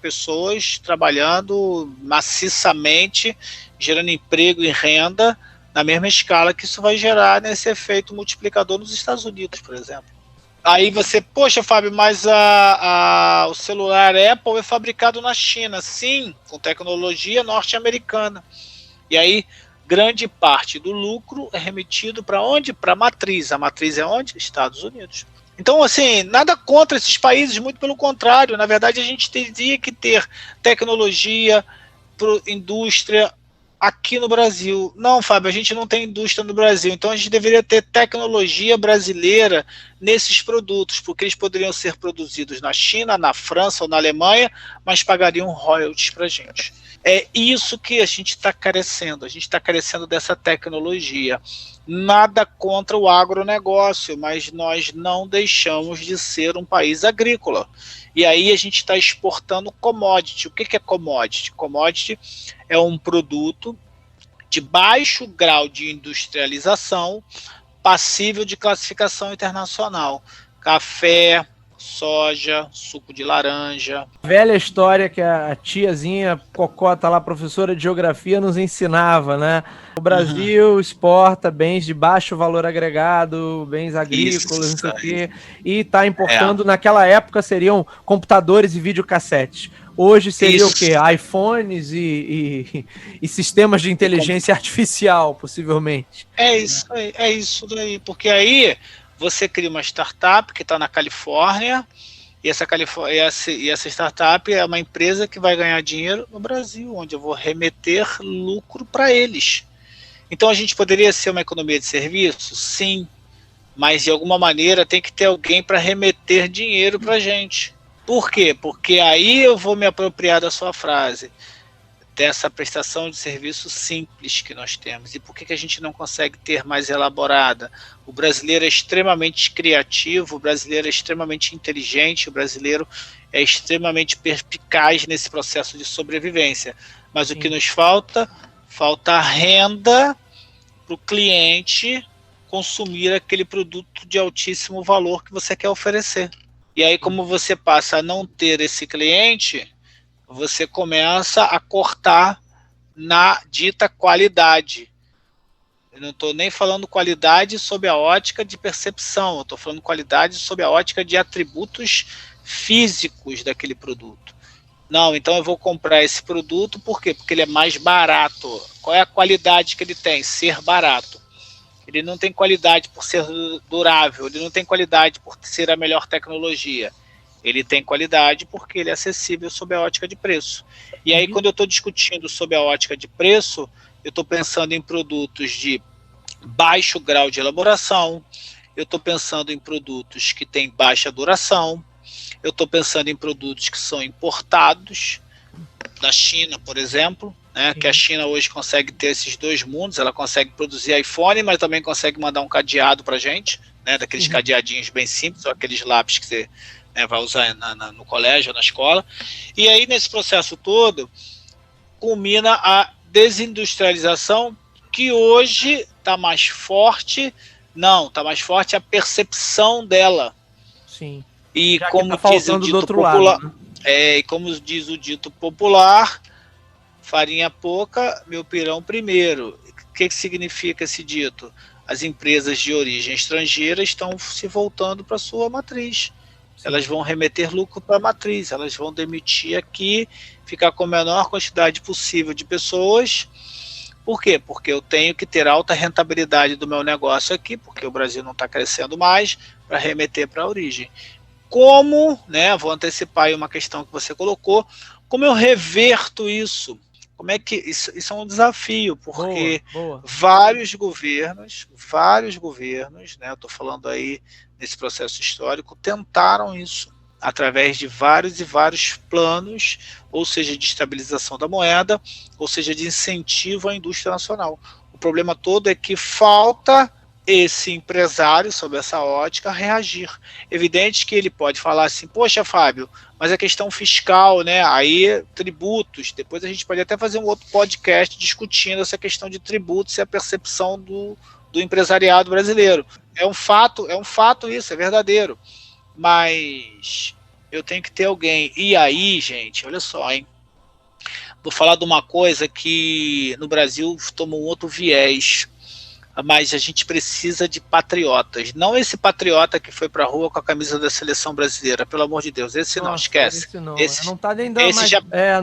pessoas trabalhando maciçamente, gerando emprego e renda na mesma escala que isso vai gerar nesse efeito multiplicador nos Estados Unidos, por exemplo. Aí você, poxa, Fábio, mas o celular Apple é fabricado na China. Sim, com tecnologia norte-americana. E aí, grande parte do lucro é remetido para onde? Para a matriz. A matriz é onde? Estados Unidos. Então, assim, nada contra esses países, muito pelo contrário. Na verdade, a gente teria que ter tecnologia, indústria aqui no Brasil. Não, Fábio, a gente não tem indústria no Brasil. Então, a gente deveria ter tecnologia brasileira nesses produtos, porque eles poderiam ser produzidos na China, na França ou na Alemanha, mas pagariam royalties para a gente. É isso que a gente está carecendo. A gente está carecendo dessa tecnologia. Nada contra o agronegócio, mas nós não deixamos de ser um país agrícola. E aí a gente está exportando commodity. O que é commodity? Commodity é um produto de baixo grau de industrialização, passível de classificação internacional. Café, soja, suco de laranja. Velha história que a tiazinha Cocota lá, professora de geografia, nos ensinava, né? O Brasil exporta bens de baixo valor agregado, bens agrícolas, não sei o quê, e está importando, naquela época seriam computadores e videocassetes. Hoje seria o quê? iPhones e sistemas de inteligência artificial, possivelmente. É isso daí, porque aí você cria uma startup que está na Califórnia, e essa startup é uma empresa que vai ganhar dinheiro no Brasil, onde eu vou remeter lucro para eles. Então a gente poderia ser uma economia de serviço? Sim, mas de alguma maneira tem que ter alguém para remeter dinheiro para a gente. Por quê? Porque aí eu vou me apropriar da sua frase. dessa prestação de serviço simples que nós temos. E por que a gente não consegue ter mais elaborada? O brasileiro é extremamente criativo, o brasileiro é extremamente inteligente, o brasileiro é extremamente perspicaz nesse processo de sobrevivência. Mas Sim. O que nos falta? Falta renda para o cliente consumir aquele produto de altíssimo valor que você quer oferecer. E aí, como você passa a não ter esse cliente, você começa a cortar na dita qualidade. Eu não estou nem falando qualidade sob a ótica de percepção, eu estou falando qualidade sob a ótica de atributos físicos daquele produto. Não, então eu vou comprar esse produto, por quê? Porque ele é mais barato. Qual é a qualidade que ele tem? Ser barato. Ele não tem qualidade por ser durável, ele não tem qualidade por ser a melhor tecnologia. Ele tem qualidade porque ele é acessível sob a ótica de preço. E aí, quando eu estou discutindo sob a ótica de preço, eu estou pensando em produtos de baixo grau de elaboração, eu estou pensando em produtos que têm baixa duração, eu estou pensando em produtos que são importados da China, por exemplo, né, que a China hoje consegue ter esses dois mundos, ela consegue produzir iPhone, mas também consegue mandar um cadeado para a gente, né, daqueles cadeadinhos bem simples, ou aqueles lápis que você vai usar no colégio, na escola. E aí, nesse processo todo, culmina a desindustrialização, que hoje está mais forte, está mais forte a percepção dela. Sim. E já como tá diz o dito popular, lado, né? E como diz o dito popular, farinha pouca, meu pirão primeiro. O que significa esse dito? As empresas de origem estrangeira estão se voltando para sua matriz. Sim. Elas vão remeter lucro para a matriz, elas vão demitir aqui, ficar com a menor quantidade possível de pessoas. Por quê? Porque eu tenho que ter alta rentabilidade do meu negócio aqui, porque o Brasil não está crescendo mais, para remeter para a origem. Como, né, vou antecipar aí uma questão que você colocou, como eu reverto isso? Como é que isso é um desafio, porque boa. Vários governos, né, eu estou falando aí nesse processo histórico, tentaram isso através de vários e vários planos, ou seja, de estabilização da moeda, ou seja, de incentivo à indústria nacional. O problema todo é que falta esse empresário, sob essa ótica, reagir. Evidente que ele pode falar assim, poxa, Fábio, mas a questão fiscal, né, aí tributos, depois a gente pode até fazer um outro podcast discutindo essa questão de tributos e a percepção do empresariado brasileiro. É um fato isso, é verdadeiro. Mas eu tenho que ter alguém. E aí, gente, olha só, hein? Vou falar de uma coisa que no Brasil tomou um outro viés, mas a gente precisa de patriotas. Não esse patriota que foi pra rua com a camisa da seleção brasileira, pelo amor de Deus, esse não, esquece. Esse não, não tá nem dando mais,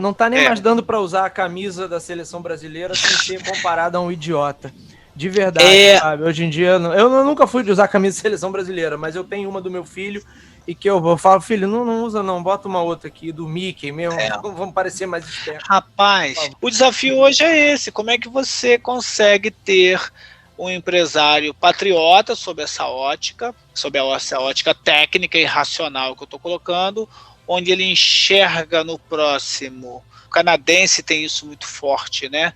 não tá nem mais dando para usar a camisa da seleção brasileira sem ser comparado a um idiota. De verdade, sabe? Hoje em dia, eu nunca fui de usar a camisa da seleção brasileira, mas eu tenho uma do meu filho e que eu falo, filho, não usa não, bota uma outra aqui do Mickey mesmo, vamos parecer mais esperto. Rapaz, o desafio hoje é esse, como é que você consegue ter um empresário patriota sob essa ótica técnica e racional que eu estou colocando, onde ele enxerga no próximo. O canadense tem isso muito forte, né?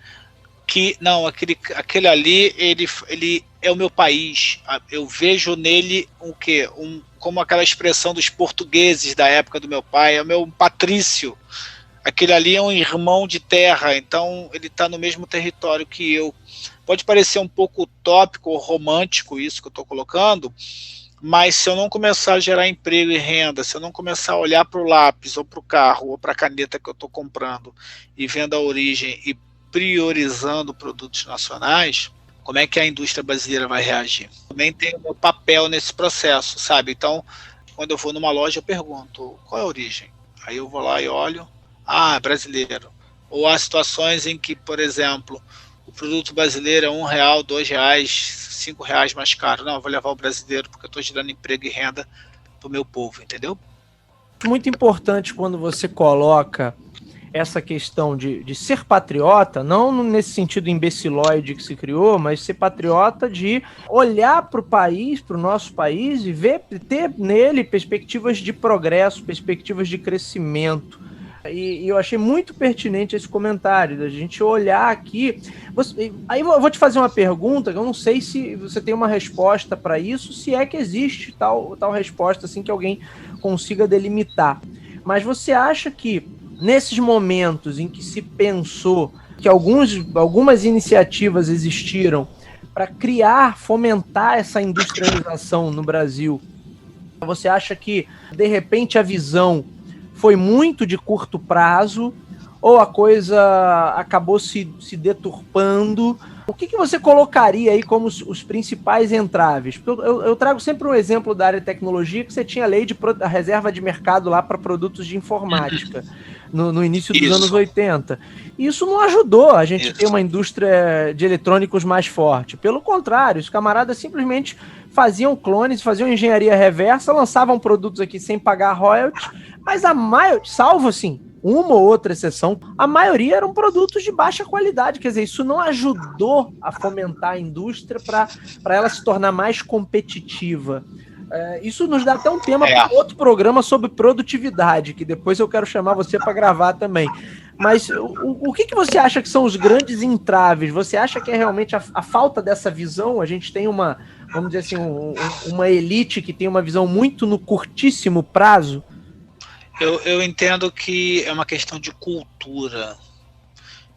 Que não, aquele ali, ele é o meu país. Eu vejo nele como aquela expressão dos portugueses da época do meu pai, é o meu patrício. Aquele ali é um irmão de terra, então ele está no mesmo território que eu. Pode parecer um pouco utópico ou romântico isso que eu estou colocando, mas se eu não começar a gerar emprego e renda, se eu não começar a olhar para o lápis ou para o carro ou para a caneta que eu estou comprando e vendo a origem e priorizando produtos nacionais, como é que a indústria brasileira vai reagir? Também tem o meu papel nesse processo, sabe? Então, quando eu vou numa loja, eu pergunto, qual é a origem? Aí eu vou lá e olho, brasileiro. Ou há situações em que, por exemplo, o produto brasileiro é R$1, R$2, R$5 mais caro. Não, eu vou levar o brasileiro porque eu estou gerando emprego e renda para o meu povo, entendeu? Muito importante quando você coloca essa questão de ser patriota, não nesse sentido imbecilóide que se criou, mas ser patriota de olhar para o país, para o nosso país e ter nele perspectivas de progresso, perspectivas de crescimento. E eu achei muito pertinente esse comentário, da gente olhar aqui. Aí eu vou te fazer uma pergunta, que eu não sei se você tem uma resposta para isso, se é que existe tal resposta, assim, que alguém consiga delimitar. Mas você acha que, nesses momentos em que se pensou que algumas iniciativas existiram para fomentar essa industrialização no Brasil, você acha que, de repente, a visão foi muito de curto prazo, ou a coisa acabou se deturpando? O que você colocaria aí como os principais entraves? Porque eu trago sempre um exemplo da área de tecnologia, que você tinha a reserva de mercado lá para produtos de informática, no início dos anos 80. E isso não ajudou a gente ter uma indústria de eletrônicos mais forte. Pelo contrário, os camaradas simplesmente faziam clones, faziam engenharia reversa, lançavam produtos aqui sem pagar royalties, mas a maioria, salvo assim, uma ou outra exceção, a maioria eram produtos de baixa qualidade. Quer dizer, isso não ajudou a fomentar a indústria para ela se tornar mais competitiva. Isso nos dá até um tema para outro programa sobre produtividade, que depois eu quero chamar você para gravar também. Mas o que você acha que são os grandes entraves? Você acha que é realmente a falta dessa visão? A gente tem vamos dizer assim, uma elite que tem uma visão muito no curtíssimo prazo? Eu entendo que é uma questão de cultura.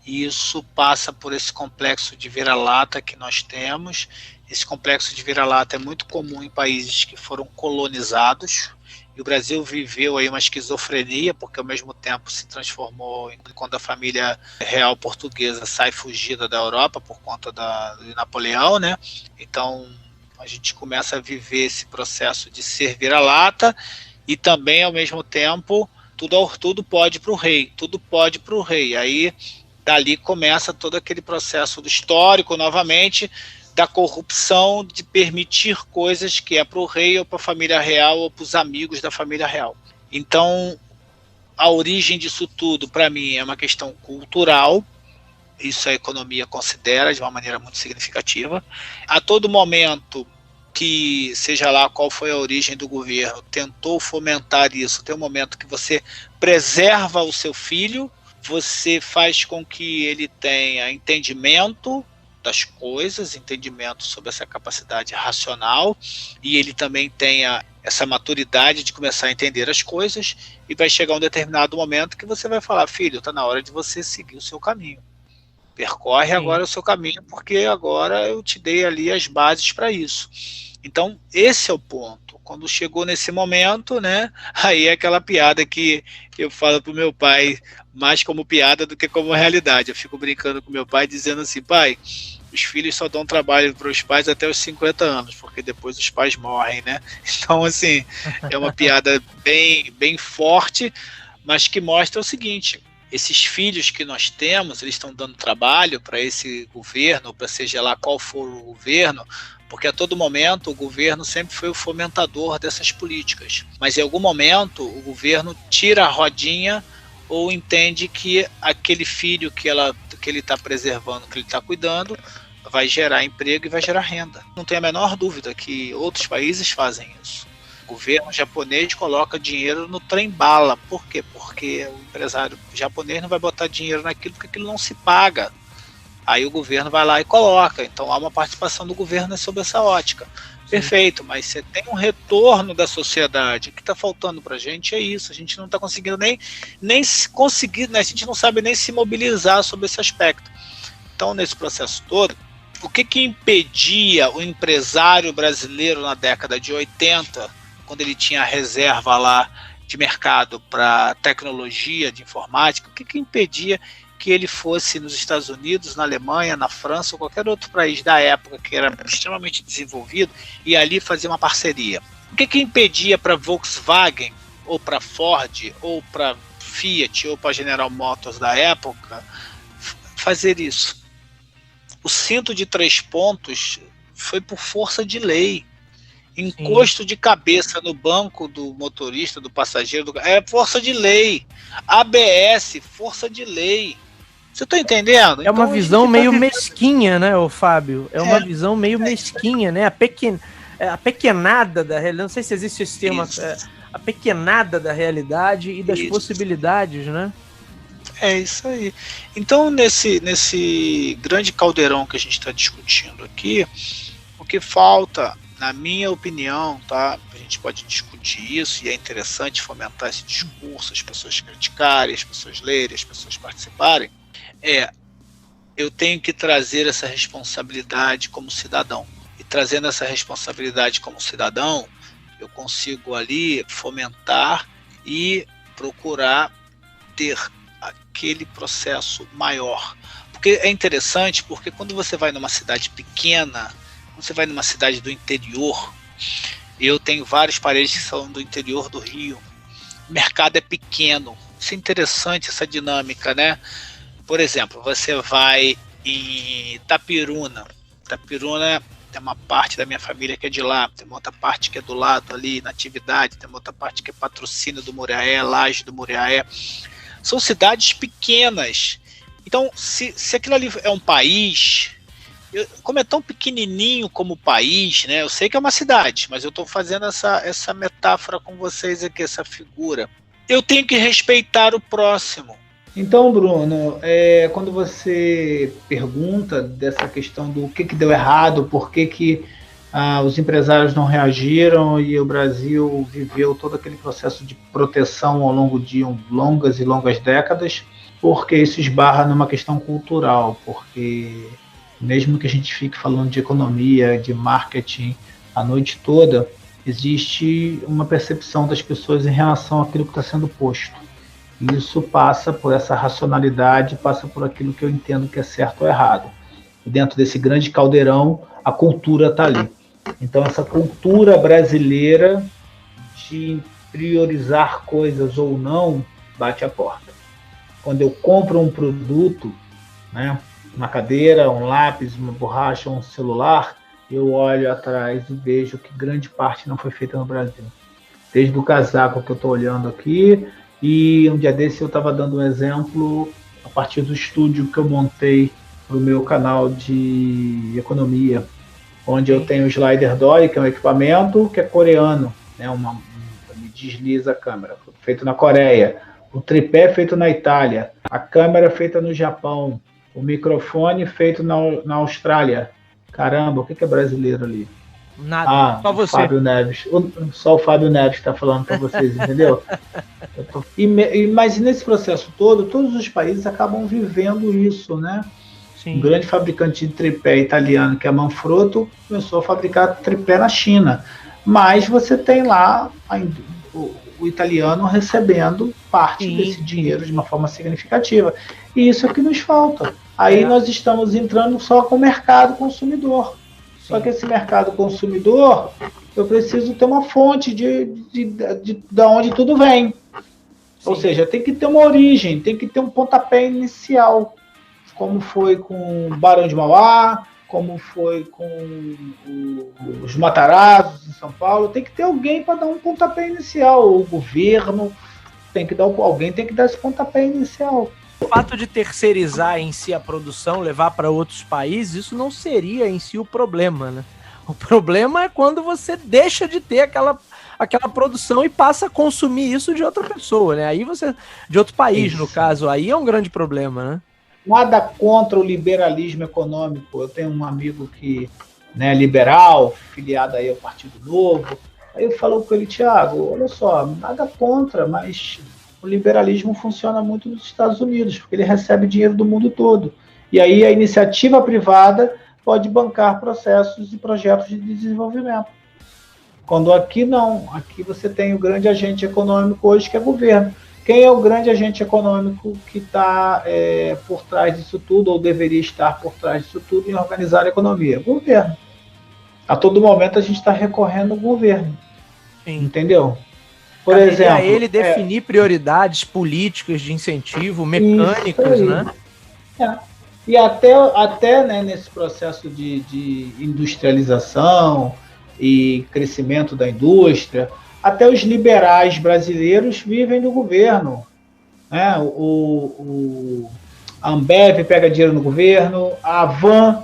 E isso passa por esse complexo de vira-lata que nós temos. Esse complexo de vira-lata é muito comum em países que foram colonizados. E o Brasil viveu aí uma esquizofrenia, porque ao mesmo tempo se transformou quando a família real portuguesa sai fugida da Europa por conta de Napoleão, né? Então a gente começa a viver esse processo de ser vira-lata e também ao mesmo tempo tudo pode para o rei, tudo pode para o rei. Aí dali começa todo aquele processo do histórico novamente, da corrupção, de permitir coisas que é para o rei ou para a família real ou para os amigos da família real. Então, a origem disso tudo, para mim, é uma questão cultural. Isso a economia considera de uma maneira muito significativa. A todo momento que, seja lá qual foi a origem do governo, tentou fomentar isso. Tem um momento que você preserva o seu filho, você faz com que ele tenha entendimento das coisas, entendimento sobre essa capacidade racional, e ele também tenha essa maturidade de começar a entender as coisas, e vai chegar um determinado momento que você vai falar: filho, está na hora de você seguir o seu caminho. Percorre agora o seu caminho, porque agora eu te dei ali as bases para isso. Então, esse é o ponto. Quando chegou nesse momento, né, aí é aquela piada que eu falo pro meu pai, mais como piada do que como realidade. Eu fico brincando com meu pai, dizendo assim: pai, os filhos só dão trabalho para os pais até os 50 anos, porque depois os pais morrem, né? Então, assim, é uma piada bem, bem forte, mas que mostra o seguinte: esses filhos que nós temos, eles estão dando trabalho para esse governo, para seja lá qual for o governo, porque a todo momento o governo sempre foi o fomentador dessas políticas. Mas em algum momento o governo tira a rodinha ou entende que aquele filho que ele está preservando, que ele está cuidando, vai gerar emprego e vai gerar renda. Não tem a menor dúvida que outros países fazem isso. O governo japonês coloca dinheiro no trem-bala. Por quê? Porque o empresário japonês não vai botar dinheiro naquilo porque aquilo não se paga. Aí o governo vai lá e coloca. Então há uma participação do governo sobre essa ótica. Sim. Perfeito, mas você tem um retorno da sociedade. O que está faltando para a gente é isso. A gente não está conseguindo nem se conseguir, né? A gente não sabe nem se mobilizar sobre esse aspecto. Então, nesse processo todo, o que impedia o empresário brasileiro na década de 80, quando ele tinha a reserva lá de mercado para tecnologia de informática, o que impedia que ele fosse nos Estados Unidos, na Alemanha, na França ou qualquer outro país da época que era extremamente desenvolvido e ali fazer uma parceria? O que impedia para Volkswagen ou para Ford ou para Fiat ou para General Motors da época fazer isso? O cinto de 3 pontos foi por força de lei. Encosto de cabeça no banco do motorista, do passageiro, é força de lei. ABS, força de lei. Você está entendendo? É uma visão meio mesquinha, né, ô Fábio? É uma visão meio mesquinha, né? A pequenada da realidade. Não sei se existe esse termo. apequenada da realidade e das possibilidades, né? É isso aí. Então, nesse grande caldeirão que a gente está discutindo aqui, o que falta, na minha opinião, tá? A gente pode discutir isso e é interessante fomentar esse discurso, as pessoas criticarem, as pessoas lerem, as pessoas participarem. Eu tenho que trazer essa responsabilidade como cidadão. E trazendo essa responsabilidade como cidadão, eu consigo ali fomentar e procurar ter aquele processo maior. Porque é interessante, porque quando você vai numa cidade pequena, quando você vai numa cidade do interior, eu tenho vários parentes que são do interior do Rio, o mercado é pequeno, isso é interessante, essa dinâmica, né? Por exemplo, você vai em Itapiruna, tem uma parte da minha família que é de lá, tem uma outra parte que é do lado ali, Natividade, tem uma outra parte que é Patrocínio do Muriaé, Laje do Muriaé. São cidades pequenas. Então, se aquilo ali é um país, como é tão pequenininho como país, né? Eu sei que é uma cidade, mas eu estou fazendo essa metáfora com vocês aqui, essa figura. Eu tenho que respeitar o próximo. Então, Bruno, quando você pergunta dessa questão do que deu errado, por que os empresários não reagiram e o Brasil viveu todo aquele processo de proteção ao longo de longas e longas décadas, porque isso esbarra numa questão cultural, porque mesmo que a gente fique falando de economia, de marketing a noite toda, existe uma percepção das pessoas em relação àquilo que está sendo posto. Isso passa por essa racionalidade, passa por aquilo que eu entendo que é certo ou errado. E dentro desse grande caldeirão, a cultura está ali. Então, essa cultura brasileira de priorizar coisas ou não, bate a porta. Quando eu compro um produto, né, uma cadeira, um lápis, uma borracha, um celular, eu olho atrás e vejo que grande parte não foi feita no Brasil. Desde o casaco que eu estou olhando aqui, e um dia desse eu estava dando um exemplo a partir do estúdio que eu montei para o meu canal de economia, onde eu tenho o Slider Dory, que é um equipamento que é coreano, né, me desliza a câmera, feito na Coreia, o tripé feito na Itália, a câmera feita no Japão, o microfone feito na Austrália. Caramba, o que é brasileiro ali? Nada, só você. Fábio Neves. Só o Fábio Neves está falando para vocês, entendeu? Mas nesse processo todo, todos os países acabam vivendo isso, né? Sim. Um grande fabricante de tripé italiano, que é a Manfrotto, começou a fabricar tripé na China. Mas você tem lá o italiano recebendo parte desse dinheiro de uma forma significativa. E isso é o que nos falta. Aí nós estamos entrando só com o mercado consumidor. Só que esse mercado consumidor, eu preciso ter uma fonte de onde tudo vem. Sim. Ou seja, tem que ter uma origem, tem que ter um pontapé inicial, como foi com o Barão de Mauá, como foi com os Matarazos em São Paulo. Tem que ter alguém para dar um pontapé inicial. O governo alguém tem que dar esse pontapé inicial. O fato de terceirizar em si a produção, levar para outros países, isso não seria em si o problema, né? O problema é quando você deixa de ter aquela produção e passa a consumir isso de outra pessoa, né? Aí de outro país, isso. No caso, aí é um grande problema, né? Nada contra o liberalismo econômico. Eu tenho um amigo que é liberal, filiado aí ao Partido Novo. Aí eu falo com ele, Thiago, olha só, nada contra, mas o liberalismo funciona muito nos Estados Unidos, porque ele recebe dinheiro do mundo todo. E aí a iniciativa privada pode bancar processos e projetos de desenvolvimento. Quando aqui não, aqui você tem o grande agente econômico hoje, que é o governo. Quem é o grande agente econômico que está por trás disso tudo, ou deveria estar por trás disso tudo, em organizar a economia? O governo. A todo momento a gente está recorrendo ao governo. Sim. Entendeu? Por exemplo, ele definir prioridades políticas de incentivo, mecânicas, né? E até né, nesse processo de industrialização e crescimento da indústria, até os liberais brasileiros vivem do governo. Né? A Ambev pega dinheiro no governo, a Havan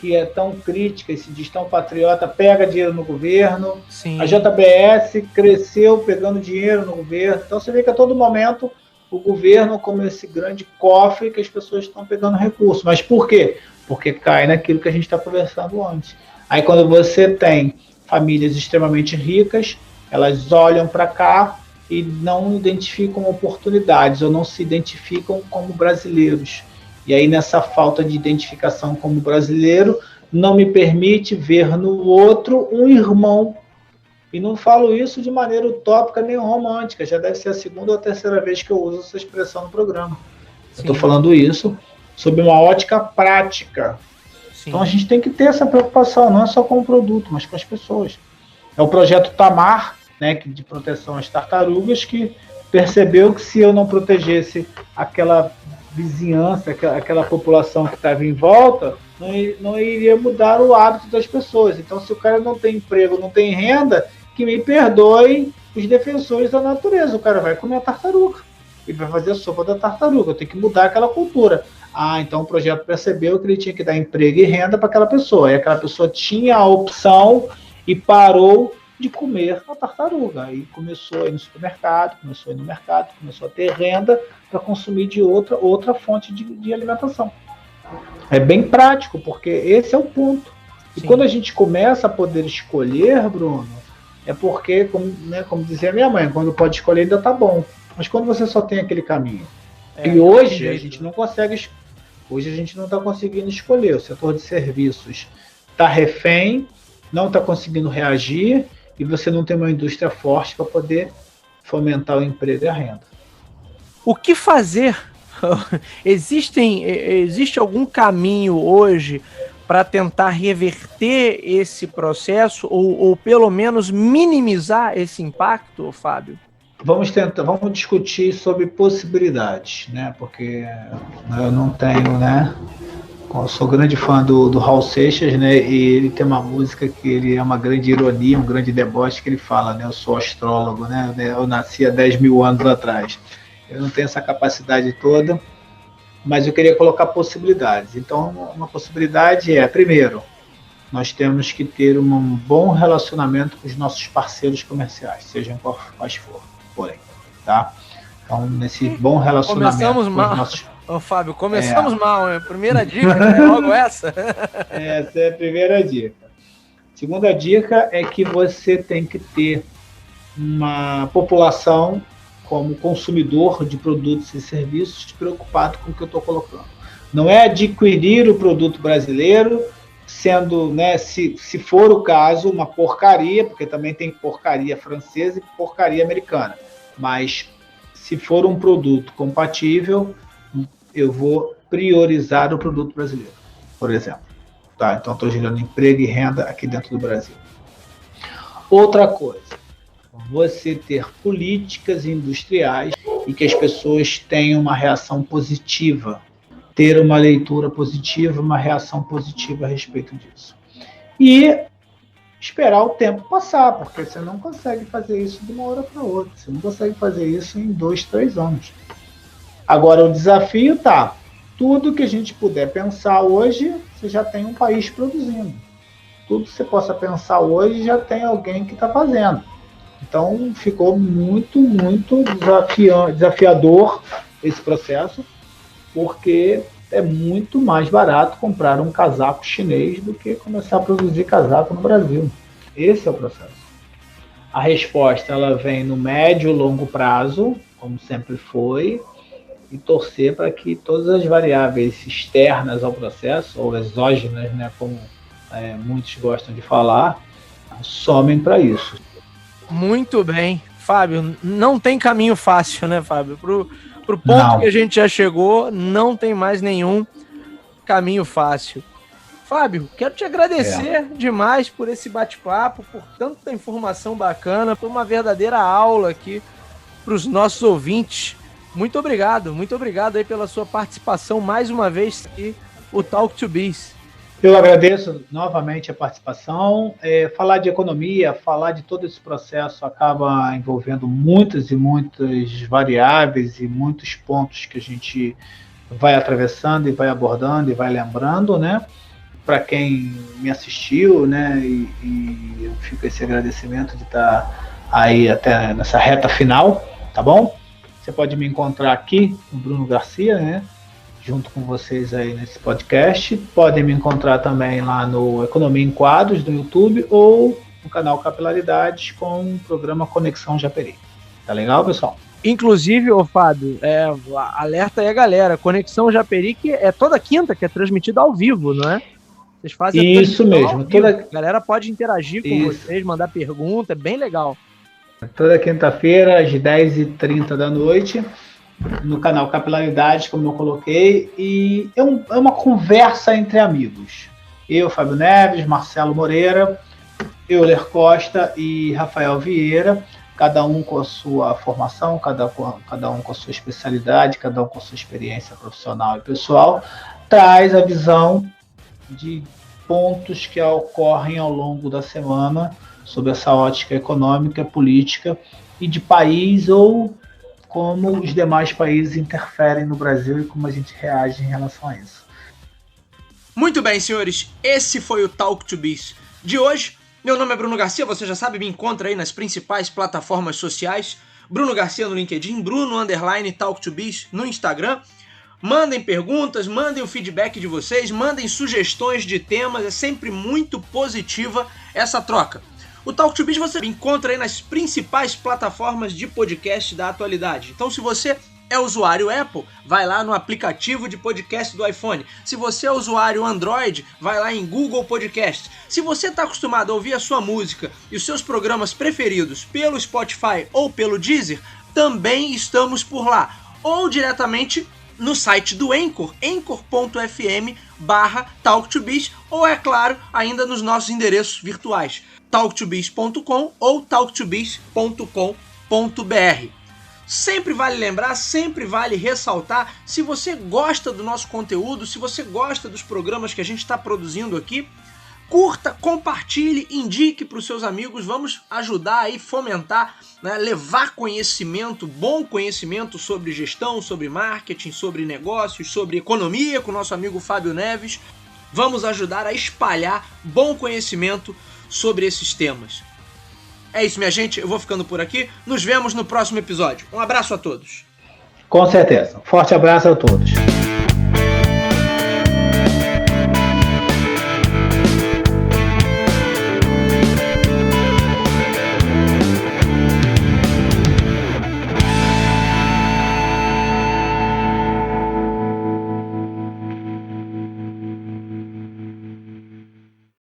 que é tão crítica e se diz tão patriota, pega dinheiro no governo. Sim. A JBS cresceu pegando dinheiro no governo. Então você vê que a todo momento o governo como esse grande cofre que as pessoas estão pegando recursos. Mas por quê? Porque cai naquilo que a gente está conversando antes. Aí quando você tem famílias extremamente ricas, elas olham para cá e não identificam oportunidades ou não se identificam como brasileiros. E aí nessa falta de identificação como brasileiro, não me permite ver no outro um irmão. E não falo isso de maneira utópica nem romântica, já deve ser a segunda ou a terceira vez que eu uso essa expressão no programa. Sim. Eu estou falando isso sob uma ótica prática. Sim. Então a gente tem que ter essa preocupação, não é só com o produto, mas com as pessoas. É o projeto Tamar, né, de proteção às tartarugas, que percebeu que se eu não protegesse aquela vizinhança, aquela população que estava em volta, não iria mudar o hábito das pessoas. Então, se o cara não tem emprego, não tem renda, que me perdoem os defensores da natureza. O cara vai comer a tartaruga e vai fazer a sopa da tartaruga. Eu tenho que mudar aquela cultura. Então o projeto percebeu que ele tinha que dar emprego e renda para aquela pessoa. E aquela pessoa tinha a opção e parou de comer a tartaruga. Aí começou a ir no supermercado, começou a ir no mercado, começou a ter renda para consumir de outra fonte de alimentação. É bem prático, porque esse é o ponto. E Sim. Quando a gente começa a poder escolher, Bruno, é porque, como dizia minha mãe, quando pode escolher ainda tá bom. Mas quando você só tem aquele caminho. E hoje a gente não consegue. Hoje a gente não está conseguindo escolher. O setor de serviços está refém, não está conseguindo reagir, e você não tem uma indústria forte para poder fomentar o emprego e a renda. O que fazer? Existe algum caminho hoje para tentar reverter esse processo ou pelo menos minimizar esse impacto, Fábio? Vamos discutir sobre possibilidades, né? Porque eu não tenho, né? Eu sou grande fã do Raul Seixas, né? E ele tem uma música que ele é uma grande ironia, um grande deboche, que ele fala, né? Eu sou astrólogo, né? Eu nasci há 10 mil anos atrás. Eu não tenho essa capacidade toda, mas eu queria colocar possibilidades. Então, uma possibilidade é, primeiro, nós temos que ter um bom relacionamento com os nossos parceiros comerciais, sejam quais forem, tá? Então, nesse bom relacionamento começamos com mal. os nossos... Ô, Fábio, começamos mal, hein? Primeira dica é logo essa. Essa é a primeira dica. Segunda dica é que você tem que ter uma população como consumidor de produtos e serviços preocupado com o que eu estou colocando. Não é adquirir o produto brasileiro, sendo, né, se for o caso, uma porcaria, porque também tem porcaria francesa e porcaria americana. Mas se for um produto compatível, eu vou priorizar o produto brasileiro, por exemplo. Tá? Então, estou gerando emprego e renda aqui dentro do Brasil. Outra coisa, você ter políticas industriais e que as pessoas tenham uma reação positiva, ter uma leitura positiva, uma reação positiva a respeito disso. E esperar o tempo passar, porque você não consegue fazer isso de uma hora para outra. Você não consegue fazer isso em 2, 3 anos. Agora, o desafio tá, tudo que a gente puder pensar hoje, você já tem um país produzindo. Tudo que você possa pensar hoje, já tem alguém que está fazendo. Então, ficou muito, muito desafiador esse processo, porque é muito mais barato comprar um casaco chinês do que começar a produzir casaco no Brasil. Esse é o processo. A resposta ela vem no médio e longo prazo, como sempre foi, e torcer para que todas as variáveis externas ao processo, ou exógenas, né, como muitos gostam de falar, somem para isso. Muito bem. Fábio, não tem caminho fácil, né, Fábio? Pro ponto Não. que a gente já chegou, não tem mais nenhum caminho fácil. Fábio, quero te agradecer demais por esse bate-papo, por tanta informação bacana, por uma verdadeira aula aqui para os nossos ouvintes. Muito obrigado aí pela sua participação mais uma vez aqui, o Talk to Biz. Eu agradeço novamente a participação. Falar de economia, falar de todo esse processo acaba envolvendo muitas e muitas variáveis e muitos pontos que a gente vai atravessando e vai abordando e vai lembrando, né? para quem me assistiu, né? E fica esse agradecimento de estar aí até nessa reta final, tá bom? Você pode me encontrar aqui no Bruno Garcia, né? Junto com vocês aí nesse podcast. Podem me encontrar também lá no Economia em Quadros do YouTube ou no canal Capilaridades com o programa Conexão Japeri. Tá legal, pessoal? Inclusive, ô Fábio, alerta aí a galera, Conexão Japeri, que é toda quinta, que é transmitida ao vivo, não é? Vocês fazem isso mesmo. A galera pode interagir com vocês, mandar pergunta, é bem legal. Toda quinta-feira, às 10h30 da noite, no canal Capilaridades, como eu coloquei, e é uma conversa entre amigos. Eu, Fábio Neves, Marcelo Moreira, Euler Costa e Rafael Vieira, cada um com a sua formação, cada um com a sua especialidade, cada um com a sua experiência profissional e pessoal, traz a visão de pontos que ocorrem ao longo da semana sob essa ótica econômica, política e de país ou como os demais países interferem no Brasil e como a gente reage em relação a isso. Muito bem, senhores, esse foi o Talk to Biz de hoje. Meu nome é Bruno Garcia, você já sabe, me encontra aí nas principais plataformas sociais. Bruno Garcia no LinkedIn, Bruno_TalkToBiz no Instagram. Mandem perguntas, mandem o feedback de vocês, mandem sugestões de temas, é sempre muito positiva essa troca. O Talk to Biz você encontra aí nas principais plataformas de podcast da atualidade. Então, se você é usuário Apple, vai lá no aplicativo de podcast do iPhone. Se você é usuário Android, vai lá em Google Podcast. Se você está acostumado a ouvir a sua música e os seus programas preferidos pelo Spotify ou pelo Deezer, também estamos por lá. Ou diretamente no site do Anchor, anchor.fm/talktobiz, ou é claro, ainda nos nossos endereços virtuais, talktobiz.com ou talktobiz.com.br. Sempre vale lembrar, sempre vale ressaltar, se você gosta do nosso conteúdo, se você gosta dos programas que a gente está produzindo aqui, curta, compartilhe, indique para os seus amigos, vamos ajudar aí, fomentar, né, levar conhecimento, bom conhecimento sobre gestão, sobre marketing, sobre negócios, sobre economia com o nosso amigo Fábio Neves. Vamos ajudar a espalhar bom conhecimento sobre esses temas. É isso, minha gente, eu vou ficando por aqui, nos vemos no próximo episódio. Um abraço a todos. Com certeza, forte abraço a todos.